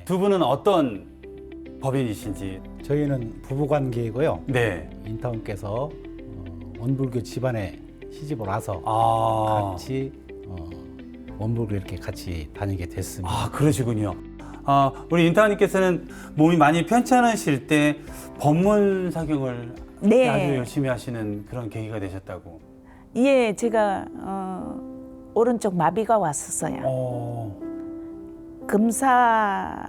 두 분은 어떤 법인이신지? 저희는 부부관계이고요. 네. 인타원께서 원불교 집안에 시집을 와서 같이 원불교 이렇게 같이 다니게 됐습니다. 아, 그러시군요. 우리 인타원님께서는 몸이 많이 편찮으실 때 법문 사경을 네. 아주 열심히 하시는 그런 계기가 되셨다고. 예, 제가 오른쪽 마비가 왔었어요. 금사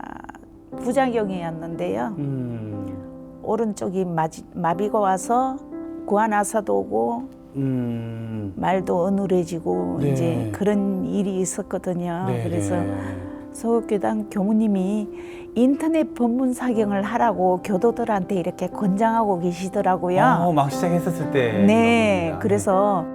부작용이었는데요. 오른쪽이 마비가 와서 구안아사도 오고 말도 어눌해지고 네. 이제 그런 일이 있었거든요. 네, 그래서 네. 서울교당 교무님이 인터넷 법문 사경을 하라고 교도들한테 이렇게 권장하고 계시더라고요. 막 시작했었을 때. 네, 그래서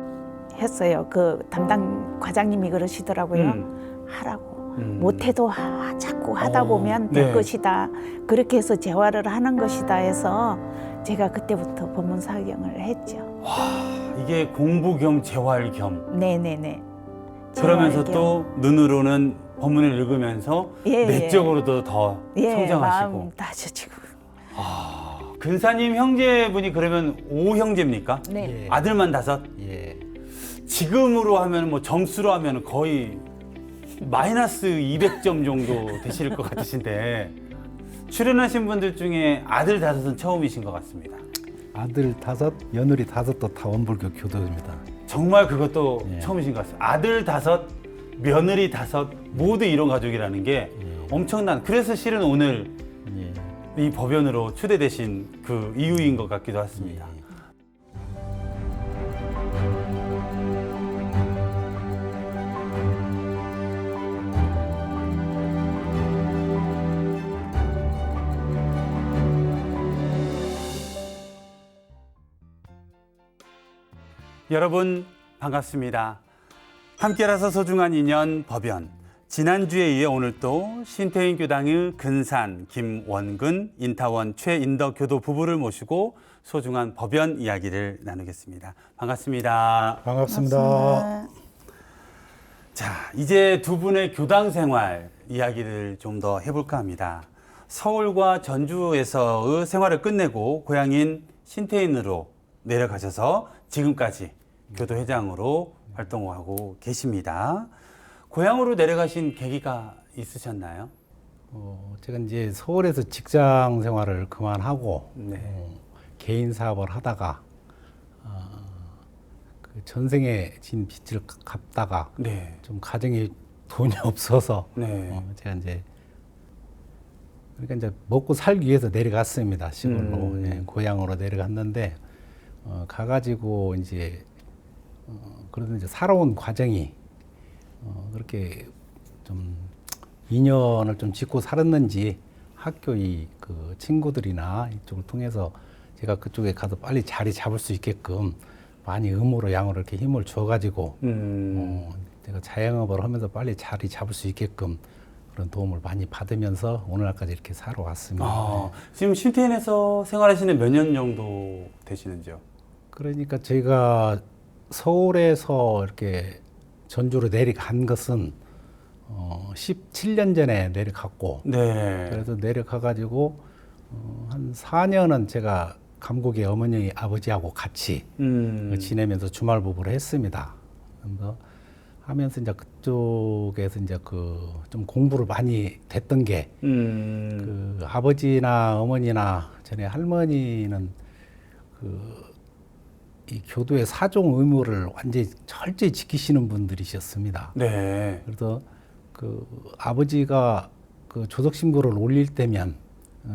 했어요. 그 담당 과장님이 그러시더라고요. 하라고. 못해도 자꾸 하다 보면 될 네. 것이다. 그렇게 해서 재활을 하는 것이다 해서 제가 그때부터 법문 사경을 했죠. 이게 공부 겸 재활 겸. 네네네. 그러면서 재활 겸. 또 눈으로는 법문을 읽으면서 예, 내적으로도 더 성장하시고. 마음 다져지고. 근사님 형제분이 그러면 5형제입니까? 네. 예. 아들만 5? 예. 지금으로 하면 뭐 점수로 하면 거의 마이너스 200점 정도 되실 것 같으신데 출연하신 분들 중에 아들 5은 처음이신 것 같습니다. 아들 5, 며느리 5도 다 원불교 교도입니다. 정말 그것도 예. 처음이신 것 같습니다. 아들 5, 며느리 5 모두 이런 가족이라는 게 엄청난. 그래서 실은 오늘 예. 이 법연으로 초대되신 그 이유인 것 같기도 했습니다. 여러분 반갑습니다. 함께라서 소중한 인연 법연. 지난주에 이어 오늘 또 신태인 교당의 근산, 김원근, 인타원 최인덕 교도 부부를 모시고 소중한 법연 이야기를 나누겠습니다. 반갑습니다. 반갑습니다. 자, 이제 두 분의 교당 생활 이야기를 좀 더 해볼까 합니다. 서울과 전주에서의 생활을 끝내고 고향인 신태인으로 내려가셔서 지금까지 교도회장으로 활동하고 계십니다. 고향으로 내려가신 계기가 있으셨나요? 제가 이제 서울에서 직장 생활을 그만하고 네. 개인 사업을 하다가 그 전생에 진 빚을 갚다가 네. 좀 가정에 돈이 없어서 네. 제가 이제 그러니까 이제 먹고 살기 위해서 내려갔습니다. 시골로 고향으로 내려갔는데 가가지고 이제 그래도 이제 살아온 과정이 그렇게 좀 인연을 좀 짓고 살았는지 학교 그 친구들이나 이쪽을 통해서 제가 그쪽에 가서 빨리 자리 잡을 수 있게끔 많이 음으로 양으로 이렇게 힘을 줘가지고 제가 자영업을 하면서 빨리 자리 잡을 수 있게끔 그런 도움을 많이 받으면서 오늘날까지 이렇게 살아왔습니다. 지금 신태인에서 생활하시는 몇 년 정도 되시는지요? 그러니까 저희가 서울에서 이렇게 전주로 내려간 것은 17년 전에 내려갔고 네. 그래서 내려가가지고 한 4년은 제가 감곡의 어머니 아버지하고 같이 지내면서 주말 부부를 했습니다. 그래서 하면서 이제 그쪽에서 이제 그 좀 공부를 많이 됐던 게 그 아버지나 어머니나 전에 할머니는 이 교도의 사종 의무를 완전히 철저히 지키시는 분들이셨습니다. 네. 그래서 그 아버지가 그 조석 신고를 올릴 때면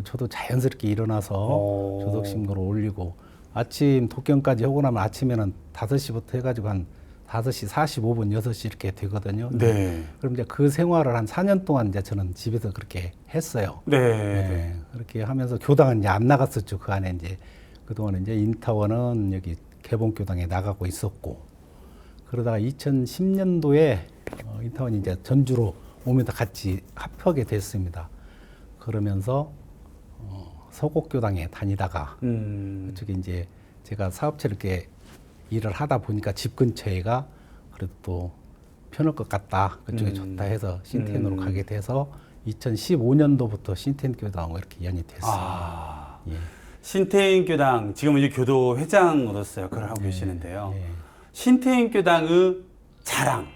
저도 자연스럽게 일어나서 조석 신고를 올리고 아침 독경까지 하고 나면 아침에는 5시부터 해가지고 한 5시 45분, 6시 이렇게 되거든요. 네. 그럼 이제 그 생활을 한 4년 동안 이제 저는 집에서 그렇게 했어요. 네. 네. 그렇게 하면서 교당은 이제 안 나갔었죠. 그 안에 이제 그동안 이제 인타원은 여기 개봉교당에 나가고 있었고 그러다가 2010년도에 인타원이 이제 전주로 오면서 같이 합하게 됐습니다. 그러면서 서곡교당에 다니다가 그쪽에 이제 제가 사업체를 이렇게 일을 하다 보니까 집 근처에가 그래도 또 편할 것 같다. 그쪽에 좋다 해서 신태인으로 가게 돼서 2015년도부터 신태인 교당하고 이렇게 연이 됐습니다. 아, 예. 신태인 교당 지금은 이제 교도 회장으로서 역할을 하고 계시는데요. 예. 신태인 교당의 자랑.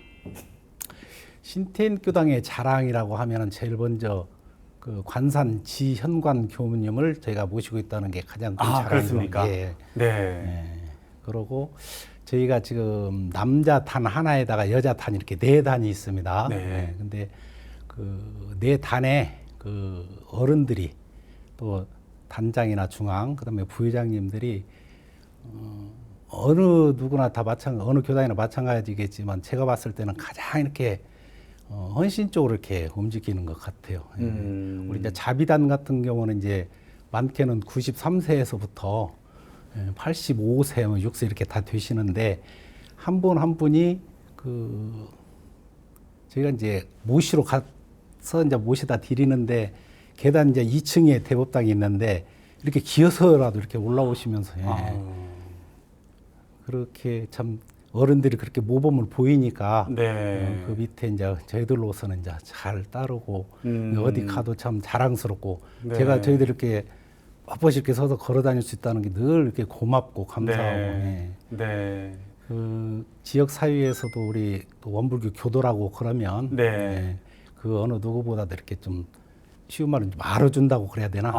신태인 교당의 자랑이라고 하면은 제일 먼저 그 관산 지현관 교무님을 저희가 모시고 있다는 게 가장 큰 자랑이고, 그렇습니까? 예. 네. 예. 그리고 저희가 지금 남자 단 하나에다가 여자 단 이렇게 네 단이 있습니다. 네. 예. 근데 그 네 단에 그 어른들이 또 단장이나 중앙 그다음에 부회장님들이 어느 누구나 다 어느 교단이나 마찬가지겠지만 제가 봤을 때는 가장 이렇게 헌신적으로 이렇게 움직이는 것 같아요. 예. 우리 이제 자비단 같은 경우는 이제 많게는 93세에서부터 85세, 6세 이렇게 다 되시는데 한 분 한 분이 그 저희가 이제 모시러 가서 이제 모시다 드리는데 계단 이제 2층에 대법당이 있는데 이렇게 기어서라도 이렇게 올라오시면서 그렇게 참 어른들이 그렇게 모범을 보이니까 네. 그 밑에 이제 저희들로서는 이제 잘 따르고 어디 가도 참 자랑스럽고 네. 제가 저희들 이렇게 뻣뻣이 이렇게 서서 걸어 다닐 수 있다는 게 늘 이렇게 고맙고 감사하고 네. 네. 그 지역 사회에서도 우리 또 원불교 교도라고 그러면 네. 그 어느 누구보다도 이렇게 좀 쉬운 말은 좀 알아준다고 그래야 되나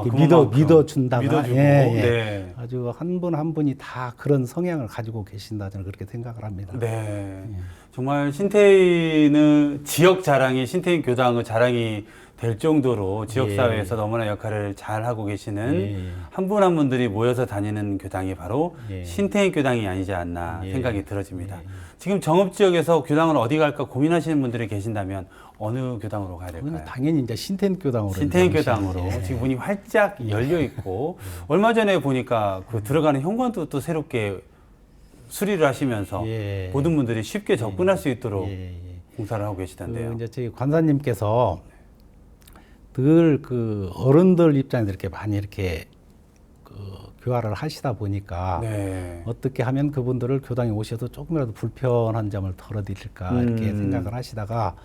이렇게 그만큼 믿어준다가 믿어주고. 네. 아주 한 분 한 분이 다 그런 성향을 가지고 계신다 저는 그렇게 생각을 합니다. 네. 정말 신태인의 지역 자랑이 신태인 교당의 자랑이 될 정도로 지역사회에서 너무나 역할을 잘 하고 계시는 한 분 한 분들이 모여서 다니는 교당이 바로 신태인 교당이 아니지 않나 생각이 들어집니다. 지금 정읍지역에서 교당을 어디 갈까 고민하시는 분들이 계신다면 어느 교당으로 가야 될까요? 당연히 이제 신태인 교당으로. 신태인 교당으로 지금 문이 활짝 열려 있고 얼마 전에 보니까 그 들어가는 현관도 또 새롭게 수리를 하시면서 모든 분들이 쉽게 접근할 수 있도록 공사를 하고 계시던데요. 그 이제 저희 관사님께서 늘 그 어른들 입장에서 이렇게 많이 이렇게 그 교화를 하시다 보니까 어떻게 하면 그분들을 교당에 오셔도 조금이라도 불편한 점을 덜어드릴까 이렇게 생각을 하시다가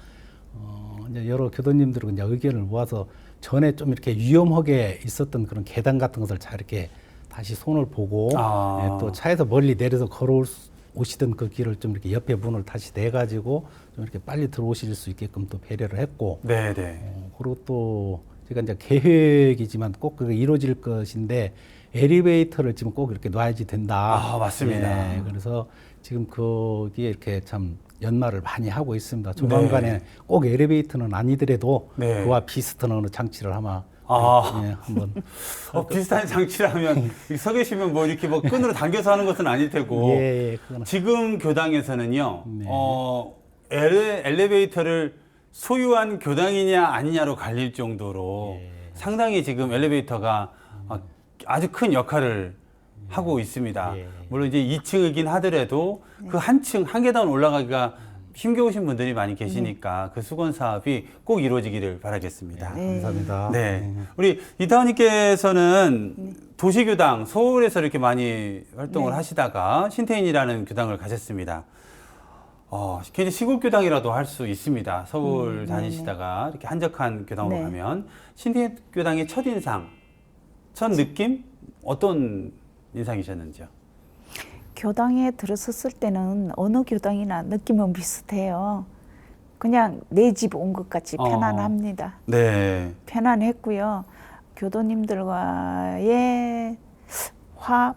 이제 여러 교도님들은 이제 의견을 모아서 전에 좀 이렇게 위험하게 있었던 그런 계단 같은 것을 잘 이렇게 다시 손을 보고 또 차에서 멀리 내려서 오시던 그 길을 좀 이렇게 옆에 문을 다시 내가지고 좀 이렇게 빨리 들어오실 수 있게끔 또 배려를 했고, 그리고 또 제가 이제 계획이지만 꼭 그게 이루어질 것인데 엘리베이터를 지금 꼭 이렇게 놔야지 된다. 맞습니다. 그래서 지금 거기에 이렇게 참 연마를 많이 하고 있습니다. 조만간에 꼭 엘리베이터는 아니더라도 그와 비슷한 어느 장치를 아마 한번 비슷한 장치라면 서 계시면 뭐 이렇게 뭐 끈으로 당겨서 하는 것은 아닐 테고 지금 교당에서는요 엘리베이터를 소유한 교당이냐 아니냐로 갈릴 정도로 상당히 지금 엘리베이터가 아주 큰 역할을 하고 있습니다. 물론 이제 2층이긴 하더라도 그 한 계단 올라가기가 힘겨우신 분들이 많이 계시니까 그 수건 사업이 꼭 이루어지기를 바라겠습니다. 감사합니다. 네. 우리 이다원님께서는 도시교당, 서울에서 이렇게 많이 활동을 하시다가 신태인이라는 교당을 가셨습니다. 굉장히 시골교당이라도 할 수 있습니다. 서울 다니시다가 이렇게 한적한 교당으로 가면 신태인 교당의 첫인상, 첫 느낌? 어떤 인상이셨는지요? 교당에 들어섰을 때는 어느 교당이나 느낌은 비슷해요. 그냥 내 집 온 것 같이 편안합니다. 편안했고요. 교도님들과의 화합,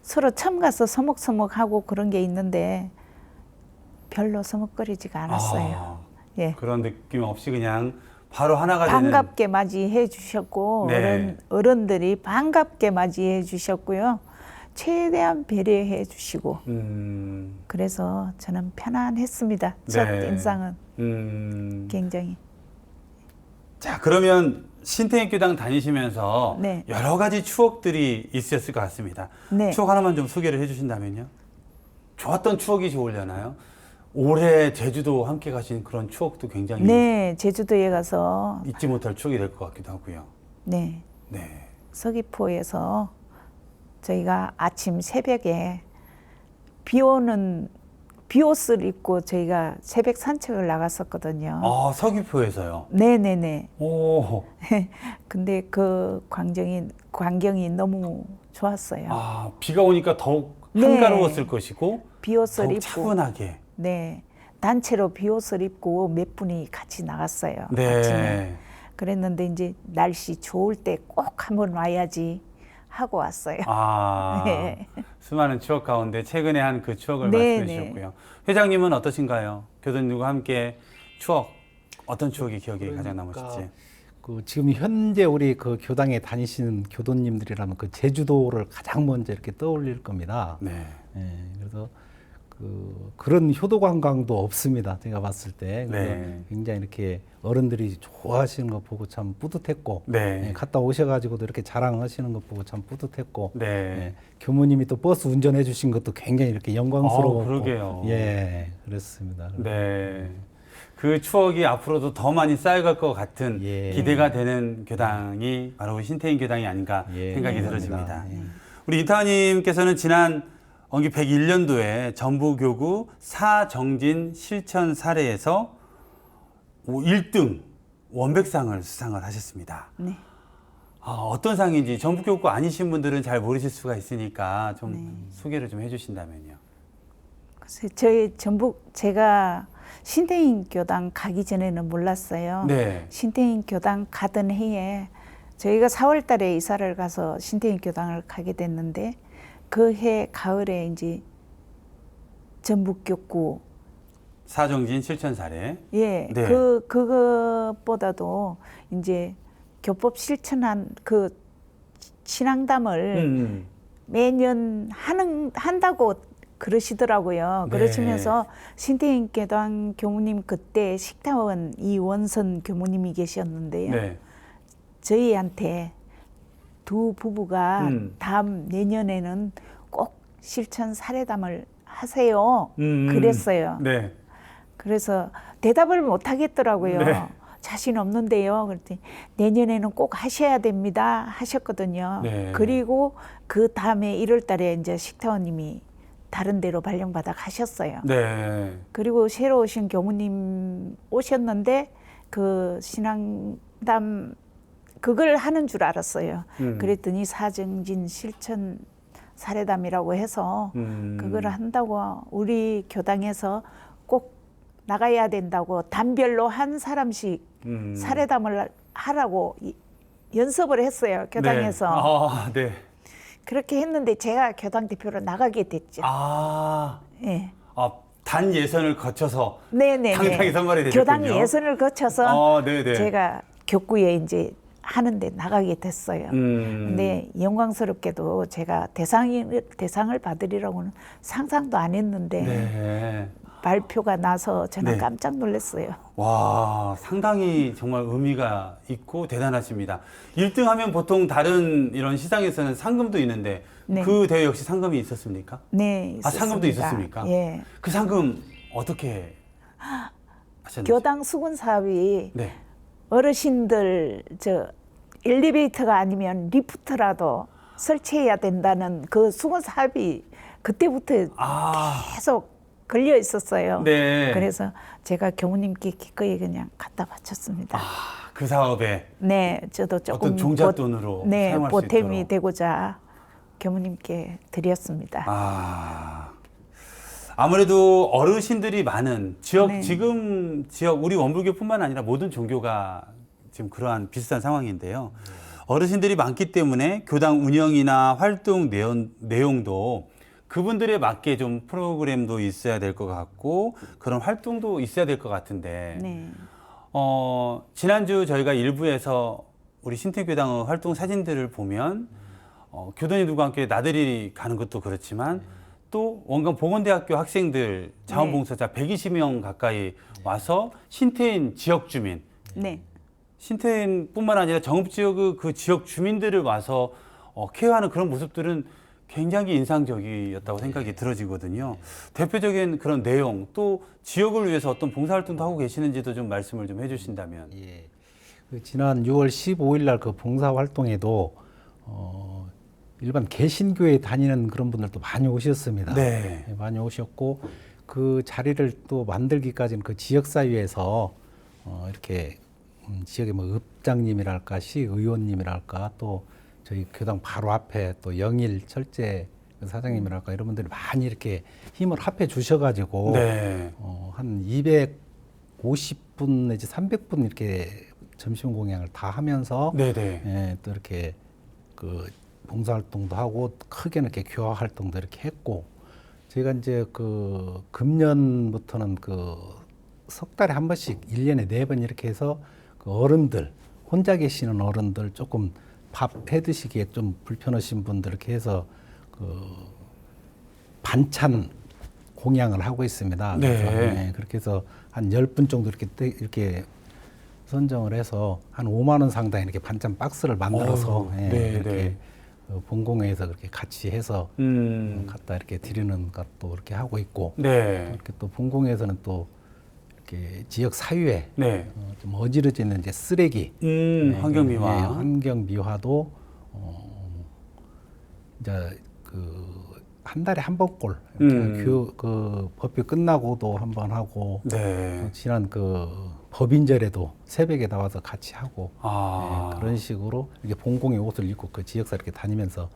서로 처음 가서 서먹서먹하고 그런 게 있는데 별로 서먹거리지가 않았어요. 그런 느낌 없이 그냥 바로 하나가 반갑게 맞이해 주셨고 어른들이 반갑게 맞이해 주셨고요. 최대한 배려해 주시고 그래서 저는 편안했습니다. 첫 인상은 굉장히. 자, 그러면 신태인 교당 다니시면서 여러 가지 추억들이 있으셨을 것 같습니다. 추억 하나만 좀 소개를 해주신다면요. 좋았던 추억이 좋으려나요? 올해 제주도 함께 가신 그런 추억도 굉장히 제주도에 가서 잊지 못할 추억이 될 것 같기도 하고요. 서귀포에서 저희가 아침 새벽에 비 오는 비옷을 입고 저희가 새벽 산책을 나갔었거든요. 아, 서귀포에서요. 네네네. 오. 근데 그 광경이 너무 좋았어요. 아, 비가 오니까 더욱 네. 한가로웠을 것이고 비옷을 더욱 입고 차분하게. 네 단체로 비옷을 입고 몇 분이 같이 나갔어요. 네. 아침에. 그랬는데 이제 날씨 좋을 때 꼭 한번 와야지 하고 왔어요. 아, 네. 수많은 추억 가운데 최근에 한 그 추억을 네, 말씀해 주셨고요. 회장님은 어떠신가요? 교도님과 함께 추억, 어떤 추억이 기억에 가장 남으실지? 그 지금 현재 우리 그 교당에 다니시는 교도님들이라면 그 제주도를 가장 먼저 이렇게 떠올릴 겁니다. 네. 예, 그래서 그런 효도 관광도 없습니다. 제가 봤을 때. 그래서 네. 굉장히 이렇게 어른들이 좋아하시는 거 보고 참 뿌듯했고, 네. 예, 갔다 오셔가지고도 이렇게 자랑하시는 거 보고 참 뿌듯했고, 네. 예, 교무님이 또 버스 운전해 주신 것도 굉장히 이렇게 영광스러웠고, 그러게요. 예, 그렇습니다. 네. 그 추억이 앞으로도 더 많이 쌓여갈 것 같은 예. 기대가 되는 교당이 바로 신태인 교당이 아닌가 예, 생각이 그렇습니다. 들어집니다. 예. 우리 이타님께서는 지난 원기 101년도에 전북교구 사정진 실천 사례에서 1등 원백상을 수상을 하셨습니다. 네. 아, 어떤 상인지 전북교구 아니신 분들은 잘 모르실 수가 있으니까 좀 네. 소개를 좀 해주신다면요. 글쎄 저희 제가 신태인 교당 가기 전에는 몰랐어요. 네. 신태인 교당 가던 해에 저희가 4월 달에 이사를 가서 신태인 교당을 가게 됐는데 그 해 가을에 이제 전북교구 사정진 실천 사례. 예, 네. 그것보다도 이제 교법 실천한 그 신앙담을 매년 한다고 그러시더라고요. 네. 그러시면서 신태인 교당 교무님 그때 식타원 이원선 교무님이 계셨는데요. 네. 저희한테 두 부부가 다음 내년에는 꼭 실천 사례담을 하세요. 그랬어요. 네. 그래서 대답을 못 하겠더라고요. 네. 자신 없는데요. 그랬더니 내년에는 꼭 하셔야 됩니다. 하셨거든요. 네. 그리고 그 다음에 1월 달에 이제 식타원님이 다른 데로 발령받아 가셨어요. 네. 그리고 새로 오신 교무님 오셨는데 그 신앙담 그걸 하는 줄 알았어요. 그랬더니 사정진 실천 사례담이라고 해서 그걸 한다고 우리 교당에서 꼭 나가야 된다고 단별로 한 사람씩 사례담을 하라고 연습을 했어요. 교당에서. 네. 아, 네. 그렇게 했는데 제가 교당 대표로 나가게 됐죠. 아, 예. 단 예선을 거쳐서 네네. 당당히 선발이 되셨군요. 교당 예선을 거쳐서 네네. 제가 교구에 이제 하는데 나가게 됐어요. 근데 영광스럽게도 제가 대상을 받으리라고는 상상도 안 했는데 네. 발표가 나서 저는 네. 깜짝 놀랐어요. 와, 상당히 정말 의미가 있고 대단하십니다. 1등 하면 보통 다른 이런 시상에서는 상금도 있는데 네. 그 대회 역시 상금이 있었습니까? 네, 아, 상금도 있었습니다. 있었습니까? 예. 그 상금 어떻게 하셨는지? 교당 수군 사업이 네. 어르신들 엘리베이터가 아니면 리프트라도 설치해야 된다는 그 수군 사업이 그때부터 계속 걸려 있었어요. 네. 그래서 제가 교무님께 기꺼이 그냥 갖다 바쳤습니다. 그 사업에 네, 저도 조금 어떤 종잣돈으로 네, 사용할 수 보탬이 있도록. 되고자 교무님께 드렸습니다. 아무래도 어르신들이 많은 지역, 네. 지금 지역 우리 원불교뿐만 아니라 모든 종교가 지금 그러한 비슷한 상황인데요. 어르신들이 많기 때문에 교당 운영이나 활동 내용도 그분들에 맞게 좀 프로그램도 있어야 될 것 같고 그런 활동도 있어야 될 것 같은데 네. 지난주 저희가 일부에서 우리 신태교당의 활동 사진들을 보면 교도님들과 함께 나들이 가는 것도 그렇지만 또 원광 보건대학교 학생들 자원봉사자 120명 가까이 와서 신태인 지역 주민 네. 신태인뿐만 아니라 정읍지역의 그 지역 주민들을 와서 케어하는 그런 모습들은 굉장히 인상적이었다고 생각이 들어지거든요. 대표적인 그런 내용 또 지역을 위해서 어떤 봉사활동도 하고 계시는지도 좀 말씀을 좀 해주신다면. 예. 그 지난 6월 15일 날 그 봉사 활동에도 일반 개신교에 다니는 그런 분들도 많이 오셨습니다. 네. 많이 오셨고 그 자리를 또 만들기까지는 그 지역사회에서 이렇게 지역의 뭐 읍장님이랄까 시의원님이랄까 또 저희 교당 바로 앞에 또 영일 철제 사장님이랄까 이런 분들이 많이 이렇게 힘을 합해 주셔가지고 네. 한 250분 내지 300분 이렇게 점심 공양을 다 하면서 네네. 예, 또 이렇게 그 봉사활동도 하고 크게는 이렇게 교화 활동도 이렇게 했고 저희가 이제 그 금년부터는 그 석 달에 한 번씩 1년에 4번 이렇게 해서 그 어른들 혼자 계시는 어른들 조금 밥 해 드시기에 좀 불편하신 분들 이렇게 해서 그 반찬 공양을 하고 있습니다. 네. 그래서, 네, 그렇게 해서 한 10분 정도 이렇게 선정을 해서 한 5만 원 상당 이렇게 반찬 박스를 만들어서 예, 네, 이렇게 네. 본공회에서 그렇게 같이 해서 갖다 이렇게 드리는 것도 이렇게 하고 있고 네. 이렇게 또 본공회에서는 또 이렇게 지역 사유에 네. 좀 어지러져 있는 이제 쓰레기 환경미화. 네, 환경 미화도 이제 그 한 달에 한 번꼴 그 법회 끝나고도 한 번 하고 네. 지난 그 법인절에도 새벽에 나와서 같이 하고 아. 네, 그런 식으로 이렇게 본공의 옷을 입고 그 지역사 이렇게 다니면서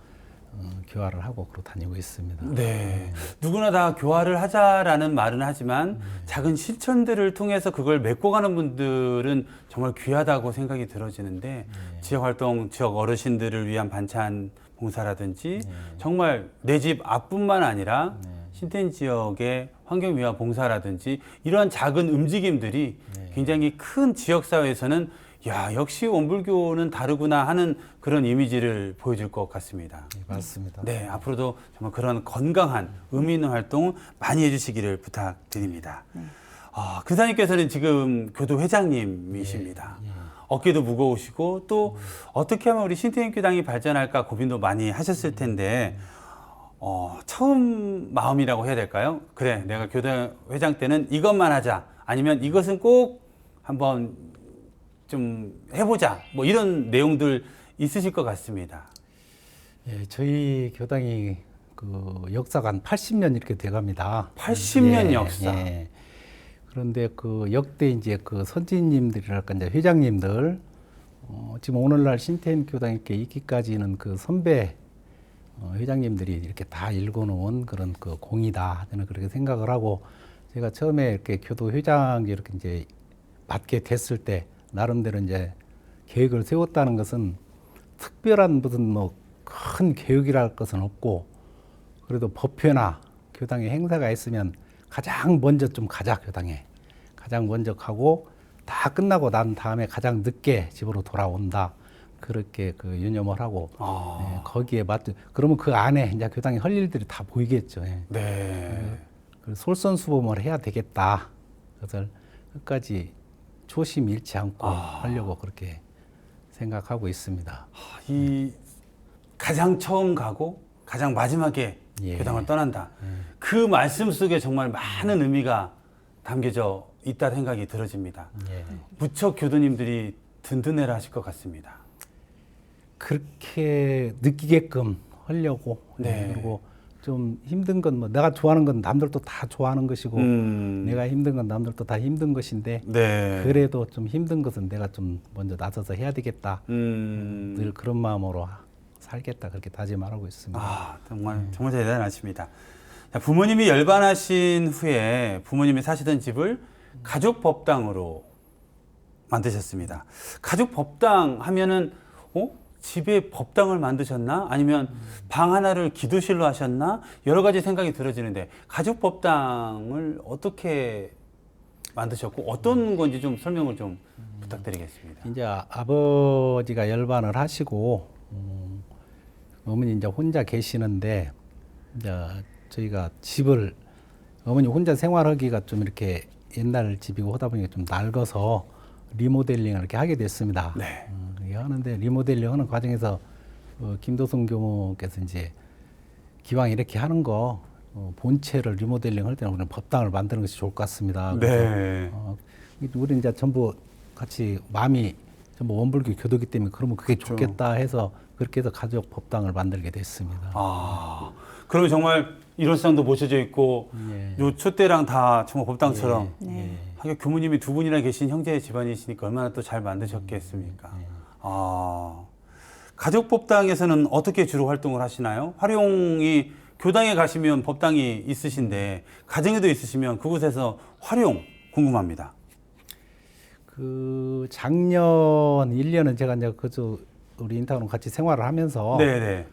교화를 하고 그러고 다니고 있습니다. 네. 누구나 다 교화를 하자라는 말은 하지만 작은 실천들을 통해서 그걸 메꿔가는 분들은 정말 귀하다고 생각이 들어지는데 지역 활동, 지역 어르신들을 위한 반찬 봉사라든지 정말 내 집 앞뿐만 아니라 신텐 지역의 환경미화 봉사라든지 이러한 작은 움직임들이 굉장히 큰 지역사회에서는 야, 역시 원불교는 다르구나 하는 그런 이미지를 보여줄 것 같습니다. 네, 맞습니다. 네, 앞으로도 정말 그런 건강한 의미 있는 활동 많이 해주시기를 부탁드립니다. 근사님께서는 지금 교도 회장님이십니다. 어깨도 무거우시고 또 어떻게 하면 우리 신태인교당이 발전할까 고민도 많이 하셨을 텐데 처음 마음이라고 해야 될까요? 그래, 내가 교당 회장 때는 이것만 하자. 아니면 이것은 꼭 한번 좀 해보자. 뭐 이런 내용들 있으실 것 같습니다. 예, 저희 교당이 그 역사가 한 80년 이렇게 돼갑니다. 80년 예, 역사. 예. 그런데 그 역대 이제 그 선진님들이랄까 이제 회장님들 지금 오늘날 신태인 교당 이렇게 있기까지는 그 선배 회장님들이 이렇게 다 읽어놓은 그런 그 공이다 저는 그렇게 생각을 하고 제가 처음에 이렇게 교도 회장 이렇게 이제 맡게 됐을 때 나름대로 이제 계획을 세웠다는 것은 특별한 무슨 뭐 큰 계획이랄 것은 없고 그래도 법회나 교당에 행사가 있으면 가장 먼저 좀 가자 교당에 가장 먼저 가고 다 끝나고 난 다음에 가장 늦게 집으로 돌아온다 그렇게 그 유념을 하고 예, 거기에 맞 그러면 그 안에 이제 교당에 할 일들이 다 보이겠죠. 예. 네. 그 솔선수범을 해야 되겠다. 그것을 끝까지 초심 잃지 않고 하려고 그렇게 생각하고 있습니다. 이 가장 처음 가고 가장 마지막에 예. 교당을 떠난다. 그 말씀 속에 정말 많은 의미가 담겨져 있다 생각이 들어집니다. 예. 무척 교도님들이 든든해라 하실 것 같습니다. 그렇게 느끼게끔 하려고 네. 그리고 좀 힘든 건 뭐 내가 좋아하는 건 남들도 다 좋아하는 것이고 내가 힘든 건 남들도 다 힘든 것인데 네. 그래도 좀 힘든 것은 내가 좀 먼저 나서서 해야 되겠다. 늘 그런 마음으로 살겠다 그렇게 다짐하고 있습니다. 정말 대단하십니다. 자, 부모님이 열반하신 후에 부모님이 사시던 집을 가족 법당으로 만드셨습니다. 가족 법당 하면은 집에 법당을 만드셨나? 아니면 방 하나를 기도실로 하셨나? 여러 가지 생각이 들어지는데 가족 법당을 어떻게 만드셨고 어떤 건지 좀 설명을 좀 부탁드리겠습니다. 이제 아버지가 열반을 하시고 어머니 이제 혼자 계시는데 이제 저희가 집을 어머니 혼자 생활하기가 좀 이렇게 옛날 집이고 하다 보니까 좀 낡아서 리모델링을 이렇게 하게 됐습니다. 네. 그렇게 하는데 리모델링 하는 과정에서 김도성 교모께서 이제 기왕 이렇게 하는 거 본체를 리모델링 할 때는 우리는 법당을 만드는 것이 좋을 것 같습니다. 네. 우리 이제 전부 같이 마음이 전부 원불교 교도기 때문에 그러면 그게 좋겠다 해서 그렇게 해서 가족 법당을 만들게 됐습니다. 그러면 정말 이런 상도 모셔져 있고 예. 요 촛대랑 다 정말 법당처럼 네. 하긴 교무님이 두 분이나 계신 형제 집안이시니까 얼마나 또 잘 만드셨겠습니까? 아, 가족 법당에서는 어떻게 주로 활동을 하시나요? 활용이 교당에 가시면 법당이 있으신데 가정에도 있으시면 그곳에서 활용 궁금합니다. 그 작년 1년은 제가 이제 그저 우리 인타운으로 같이 생활을 하면서 네네.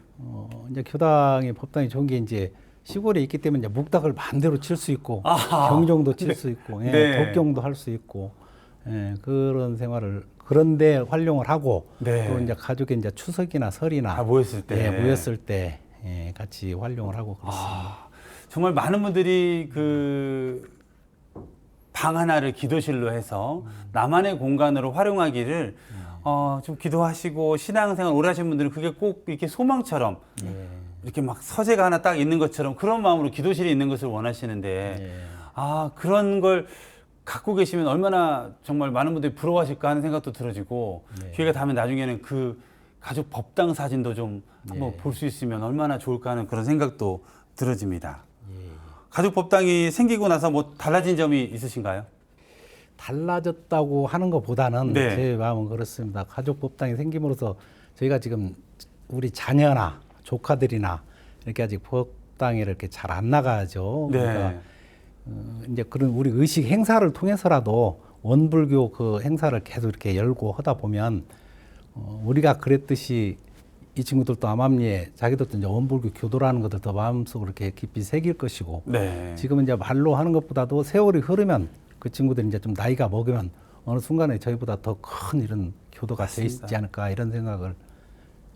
이제 교당이 법당이 좋은 게 이제 시골에 있기 때문에 이제 묵닥을 마음대로 칠 수 있고 아하. 경종도 칠 수 있고 예, 네. 독경도 할 수 있고 예, 그런 생활을 그런데 활용을 하고 네. 또 이제 가족의 이제 추석이나 설이나 다 모였을 때. 예, 모였을 때 예, 같이 활용을 하고 그렇습니다. 아, 정말 많은 분들이 그 방 하나를 기도실로 해서 나만의 공간으로 활용하기를 좀 기도하시고 신앙생활 오래 하신 분들은 그게 꼭 이렇게 소망처럼 예. 이렇게 막 서재가 하나 딱 있는 것처럼 그런 마음으로 기도실이 있는 것을 원하시는데 예. 아, 그런 걸 갖고 계시면 얼마나 정말 많은 분들이 부러워하실까 하는 생각도 들어지고 기회가 닿으면 나중에는 그 가족 법당 사진도 좀 한번 볼 수 있으면 얼마나 좋을까 하는 그런 생각도 들어집니다. 가족 법당이 생기고 나서 뭐 달라진 점이 있으신가요? 달라졌다고 하는 것보다는 네. 제 마음은 그렇습니다. 가족 법당이 생김으로써 저희가 지금 우리 자녀나 조카들이나 이렇게 아직 법당에 이렇게 잘 안 나가죠. 네. 그러니까 이제 그런 우리 의식 행사를 통해서라도 원불교 그 행사를 계속 이렇게 열고 하다 보면 우리가 그랬듯이 이 친구들도 암암리에 자기들도 이제 원불교 교도라는 것을 더 마음속으로 이렇게 깊이 새길 것이고 네. 지금은 이제 말로 하는 것보다도 세월이 흐르면 그 친구들이 이제 좀 나이가 먹으면 어느 순간에 저희보다 더 큰 이런 교도가 돼 맞습니다. 있지 않을까 이런 생각을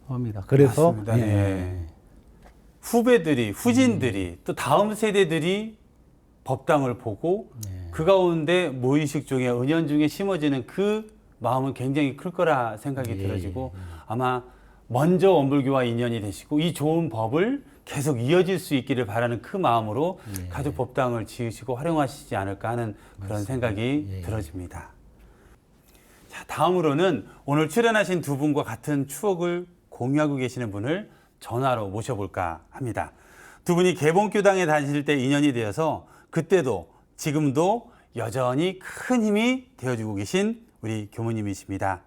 합니다. 그래서 맞습니다. 네. 후배들이 후진들이 또 다음 세대들이 법당을 보고 그 가운데 무의식 중에 은연중에 심어지는 그 마음은 굉장히 클 거라 생각이 들어지고 아마 먼저 원불교와 인연이 되시고 이 좋은 법을 계속 이어질 수 있기를 바라는 그 마음으로 가족 법당을 지으시고 활용하시지 않을까 하는 그런 생각이 들어집니다. 자, 다음으로는 오늘 출연하신 두 분과 같은 추억을 공유하고 계시는 분을 전화로 모셔볼까 합니다. 두 분이 개봉교당에 다니실 때 인연이 되어서 그때도 지금도 여전히 큰 힘이 되어주고 계신 우리 교무님이십니다.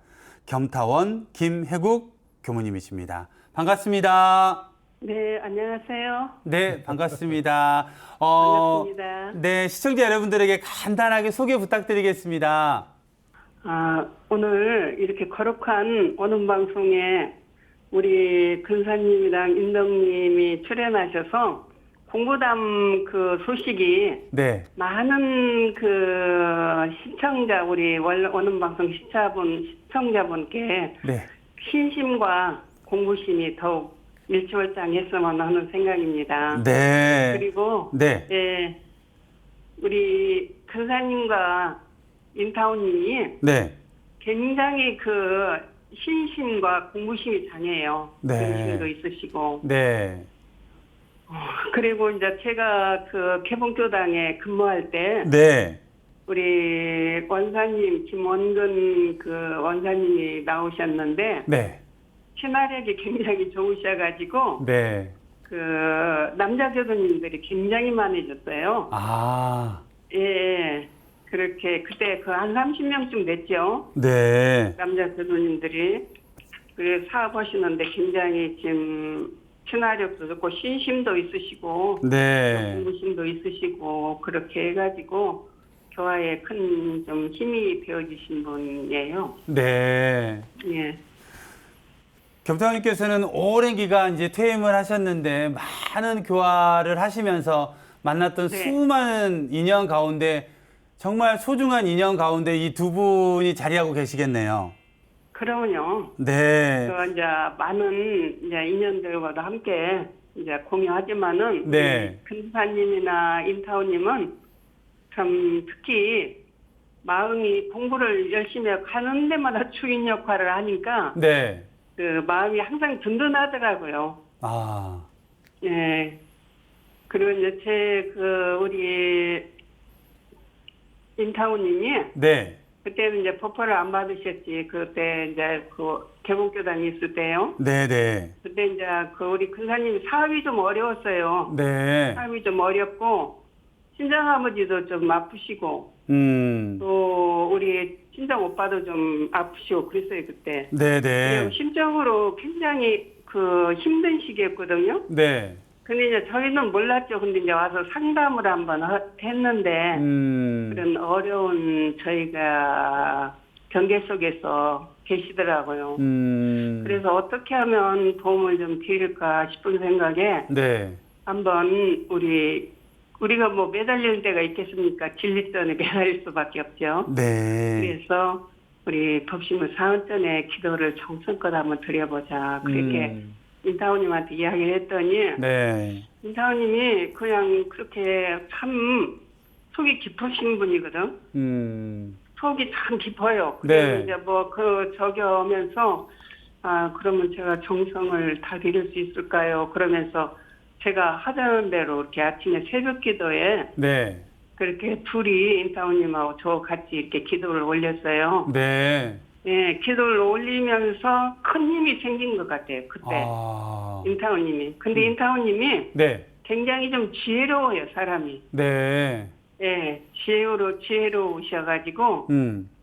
겸타원 김혜국 교무님이십니다. 반갑습니다. 네, 안녕하세요. 네, 반갑습니다. 반갑습니다. 네, 시청자 여러분들에게 간단하게 소개 부탁드리겠습니다. 오늘 이렇게 거룩한 오는 방송에 우리 근사님이랑 인덕님이 출연하셔서 공부담 그 소식이 네, 많은 그 시청자, 우리 오는 방송 시청자분께 네, 신심과 공부심이 더욱 일치월장했으면 하는 생각입니다. 네, 그리고 네, 예, 우리 근사님과 인타운님이 네, 굉장히 그 신심과 공부심이 강해요. 네. 공부심도 있으시고. 네, 그리고 이제 제가 그 개봉교당에 근무할 때 네, 우리 원사님 김원근 그 원사님이 나오셨는데 네, 친화력이 굉장히 좋으셔가지고 네. 그 남자 교도님들이 굉장히 많아졌어요. 아, 예, 그렇게 그때 그 한 30명쯤 됐죠. 네, 남자 교도님들이 그 사업하시는데 굉장히 지금 친화력도 좋고 신심도 있으시고 네, 공부심도 있으시고 그렇게 해가지고 교화에 큰 좀 힘이 되어주신 분이에요. 네. 예. 겸타원님께서는 오랜 기간 이제 퇴임을 하셨는데 많은 교화를 하시면서 만났던 네. 수많은 인연 가운데 정말 소중한 인연 가운데 이 두 분이 자리하고 계시겠네요. 그러면요. 네, 그 이제 많은 이제 인연들과도 함께 이제 공유하지만은 네. 근사님이나 인타운님은 참 특히 마음이 공부를 열심히 하는 데마다 추인 역할을 하니까 네. 그 마음이 항상 든든하더라고요. 아, 예. 그리고 이제 제 그 우리 인타운님이 네, 그때는 이제 포포를 안 받으셨지. 그때 이제 그 개봉교단이 있을 때요. 네네. 그때 이제 그 우리 큰사님이 사업이 좀 어려웠어요. 네. 사업이 좀 어렵고 친정아버지도 좀 아프시고 음. 또 우리 친정 오빠도 좀 아프시고 그랬어요 그때. 네네. 그리고 심적으로 굉장히 그 힘든 시기였거든요. 네. 근데 이제 저희는 몰랐죠. 근데 이제 와서 상담을 한번 했는데 그런 어려운 저희가 경계 속에서 계시더라고요. 그래서 어떻게 하면 도움을 좀 드릴까 싶은 생각에 네. 한번 우리가 뭐 매달릴 때가 있겠습니까? 진리전에 매달릴 수밖에 없죠. 네. 그래서 우리 법심을 사은전에 기도를 정성껏 한번 드려보자. 그렇게 인타오님한테 이야기를 했더니 네. 인타오님이 그냥 그렇게 참 속이 깊으신 분이거든. 속이 참 깊어요. 그래서 네. 이제 뭐 저기 오면서 그러면 제가 정성을 다 드릴 수 있을까요? 그러면서 제가 하자는 대로 이렇게 아침에 새벽 기도에 네. 그렇게 둘이 인타오님하고 저 같이 이렇게 기도를 올렸어요. 네. 예, 기도를 올리면서 큰 힘이 생긴 것 같아요. 그때 인타오님이. 근데 인타오님이 네. 굉장히 좀 지혜로워요, 사람이. 네. 예, 지혜로우셔가지고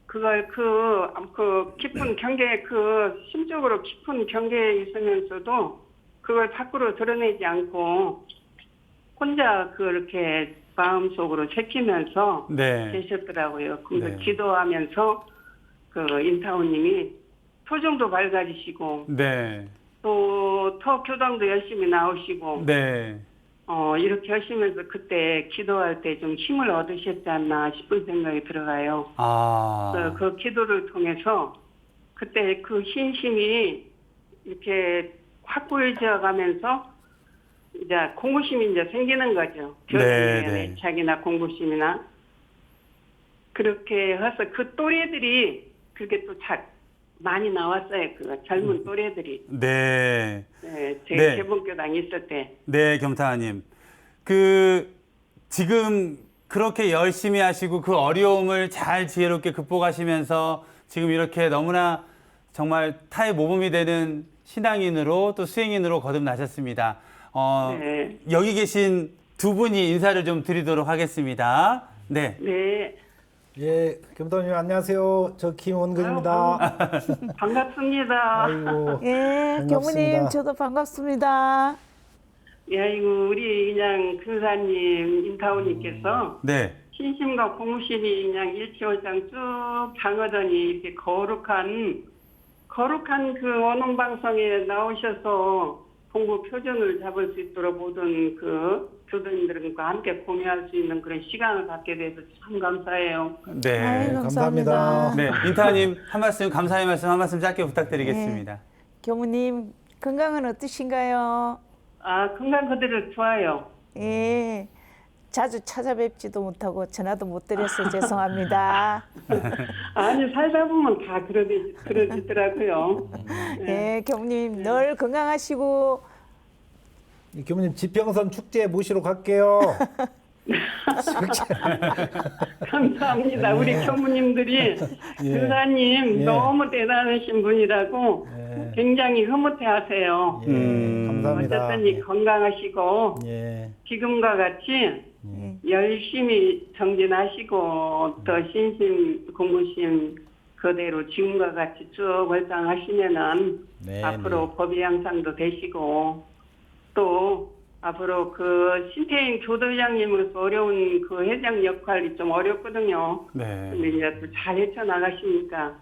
그걸 그 깊은 경계, 심적으로 깊은 경계에 있으면서도 그걸 밖으로 드러내지 않고 혼자 그렇게 마음속으로 새기면서 네. 계셨더라고요. 그래서 네. 기도하면서 그 인타오님이 표정도 밝아지시고 네. 또 교당도 열심히 나오시고 네. 이렇게 하시면서 그때 기도할 때 좀 힘을 얻으셨지 않나 싶은 생각이 들어가요. 그 기도를 통해서 그때 그 힘이 이렇게 확고해져 가면서 이제 공부심이 이제 생기는 거죠. 네. 애착이나 공부심이나. 그렇게 해서 그 또래들이 그렇게 또 많이 나왔어요. 그 젊은 또래들이. 네. 네, 제 네. 개봉교당 있을 때. 네, 겸타님. 지금 그렇게 열심히 하시고 그 어려움을 잘 지혜롭게 극복하시면서 지금 이렇게 너무나 정말 타의 모범이 되는 신앙인으로 또 수행인으로 거듭나셨습니다. 네. 여기 계신 두 분이 인사를 좀 드리도록 하겠습니다. 네. 네. 예, 겸타님 안녕하세요. 저 김원근입니다. 반갑습니다. 아이고. 예, 반갑습니다. 교무님 저도 반갑습니다. 예, 아이고 우리 그냥 근사님 인타오님께서 네. 신심과 공심이 그냥 일치월장 쭉 장하더니 이렇게 거룩한 그 원흥방송에 나오셔서 공부 표준을 잡을 수 있도록 모든 그 교도님들과 함께 공유할 수 있는 그런 시간을 갖게 돼서 참 감사해요. 네. 아유, 감사합니다. 감사합니다. 네. 인타님 한 말씀, 감사의 말씀 한 말씀 짧게 부탁드리겠습니다. 교무님 건강은 어떠신가요? 건강 그대로 좋아요. 예, 자주 찾아뵙지도 못하고 전화도 못 드려서 죄송합니다. 아니 살다 보면 다 그러지더라고요. 예, 교무님 늘 건강하시고 교무님 지평선 축제 모시러 갈게요. 감사합니다. 우리 교무님들이 예. 근사님 예. 너무 대단하신 분이라고 예. 굉장히 흐뭇해하세요. 예, 감사합니다. 어쨌든 건강하시고 예. 지금과 같이 열심히 정진하시고 또 신심 공부심 그대로 지금과 같이 쭉 월장하시면은 네, 앞으로 법의 양상도 되시고 또 앞으로 그 신태인 교도장님으로서 어려운 그 회장 역할이 좀 어렵거든요. 네. 근데 이제 또 잘 헤쳐나가시니까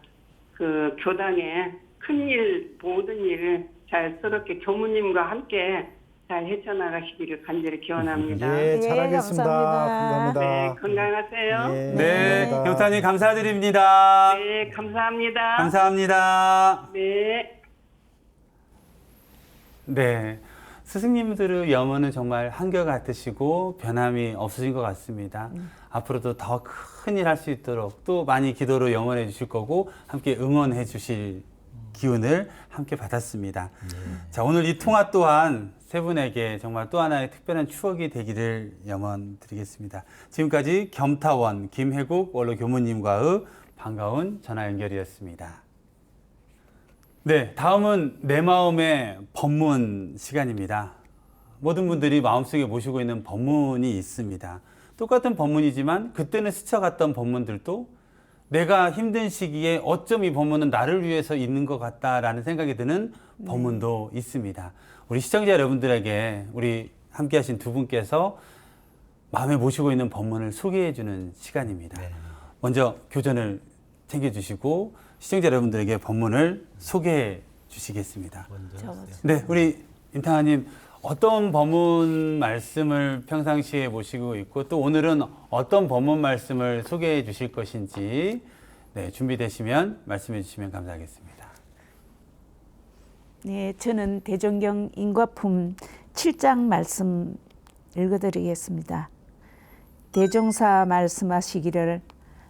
그 교당의 큰일, 모든 일 잘스럽게 교무님과 함께 잘 헤쳐나가시기를 간절히 기원합니다. 예, 예, 잘하겠습니다. 감사합니다. 네, 건강하세요. 예, 네. 감사합니다. 겸타님 감사드립니다. 네, 감사합니다. 감사합니다. 네. 네. 스승님들의 염원은 정말 한결같으시고 변함이 없으신 것 같습니다. 앞으로도 더 큰 일 할 수 있도록 또 많이 기도로 염원해 주실 거고 함께 응원해 주실 기운을 함께 받았습니다. 자, 오늘 이 통화 또한 세 분에게 정말 또 하나의 특별한 추억이 되기를 염원 드리겠습니다. 지금까지 겸타원 김혜국 원로 교무님과의 반가운 전화 연결이었습니다. 네, 다음은 내 마음의 법문 시간입니다. 모든 분들이 마음속에 모시고 있는 법문이 있습니다. 똑같은 법문이지만 그때는 스쳐갔던 법문들도 내가 힘든 시기에 어쩜 이 법문은 나를 위해서 있는 것 같다라는 생각이 드는 법문도 있습니다. 우리 시청자 여러분들에게 우리 함께 하신 두 분께서 마음에 모시고 있는 법문을 소개해 주는 시간입니다. 먼저 교전을 챙겨주시고 시청자 여러분들에게 법문을 소개해 주시겠습니다. 네, 우리 임탕아님 어떤 법문 말씀을 평상시에 모시고 있고 또 오늘은 어떤 법문 말씀을 소개해 주실 것인지 네, 준비되시면 말씀해 주시면 감사하겠습니다. 네, 저는 대종경 인과품 7장 말씀 읽어드리겠습니다. 대종사 말씀하시기를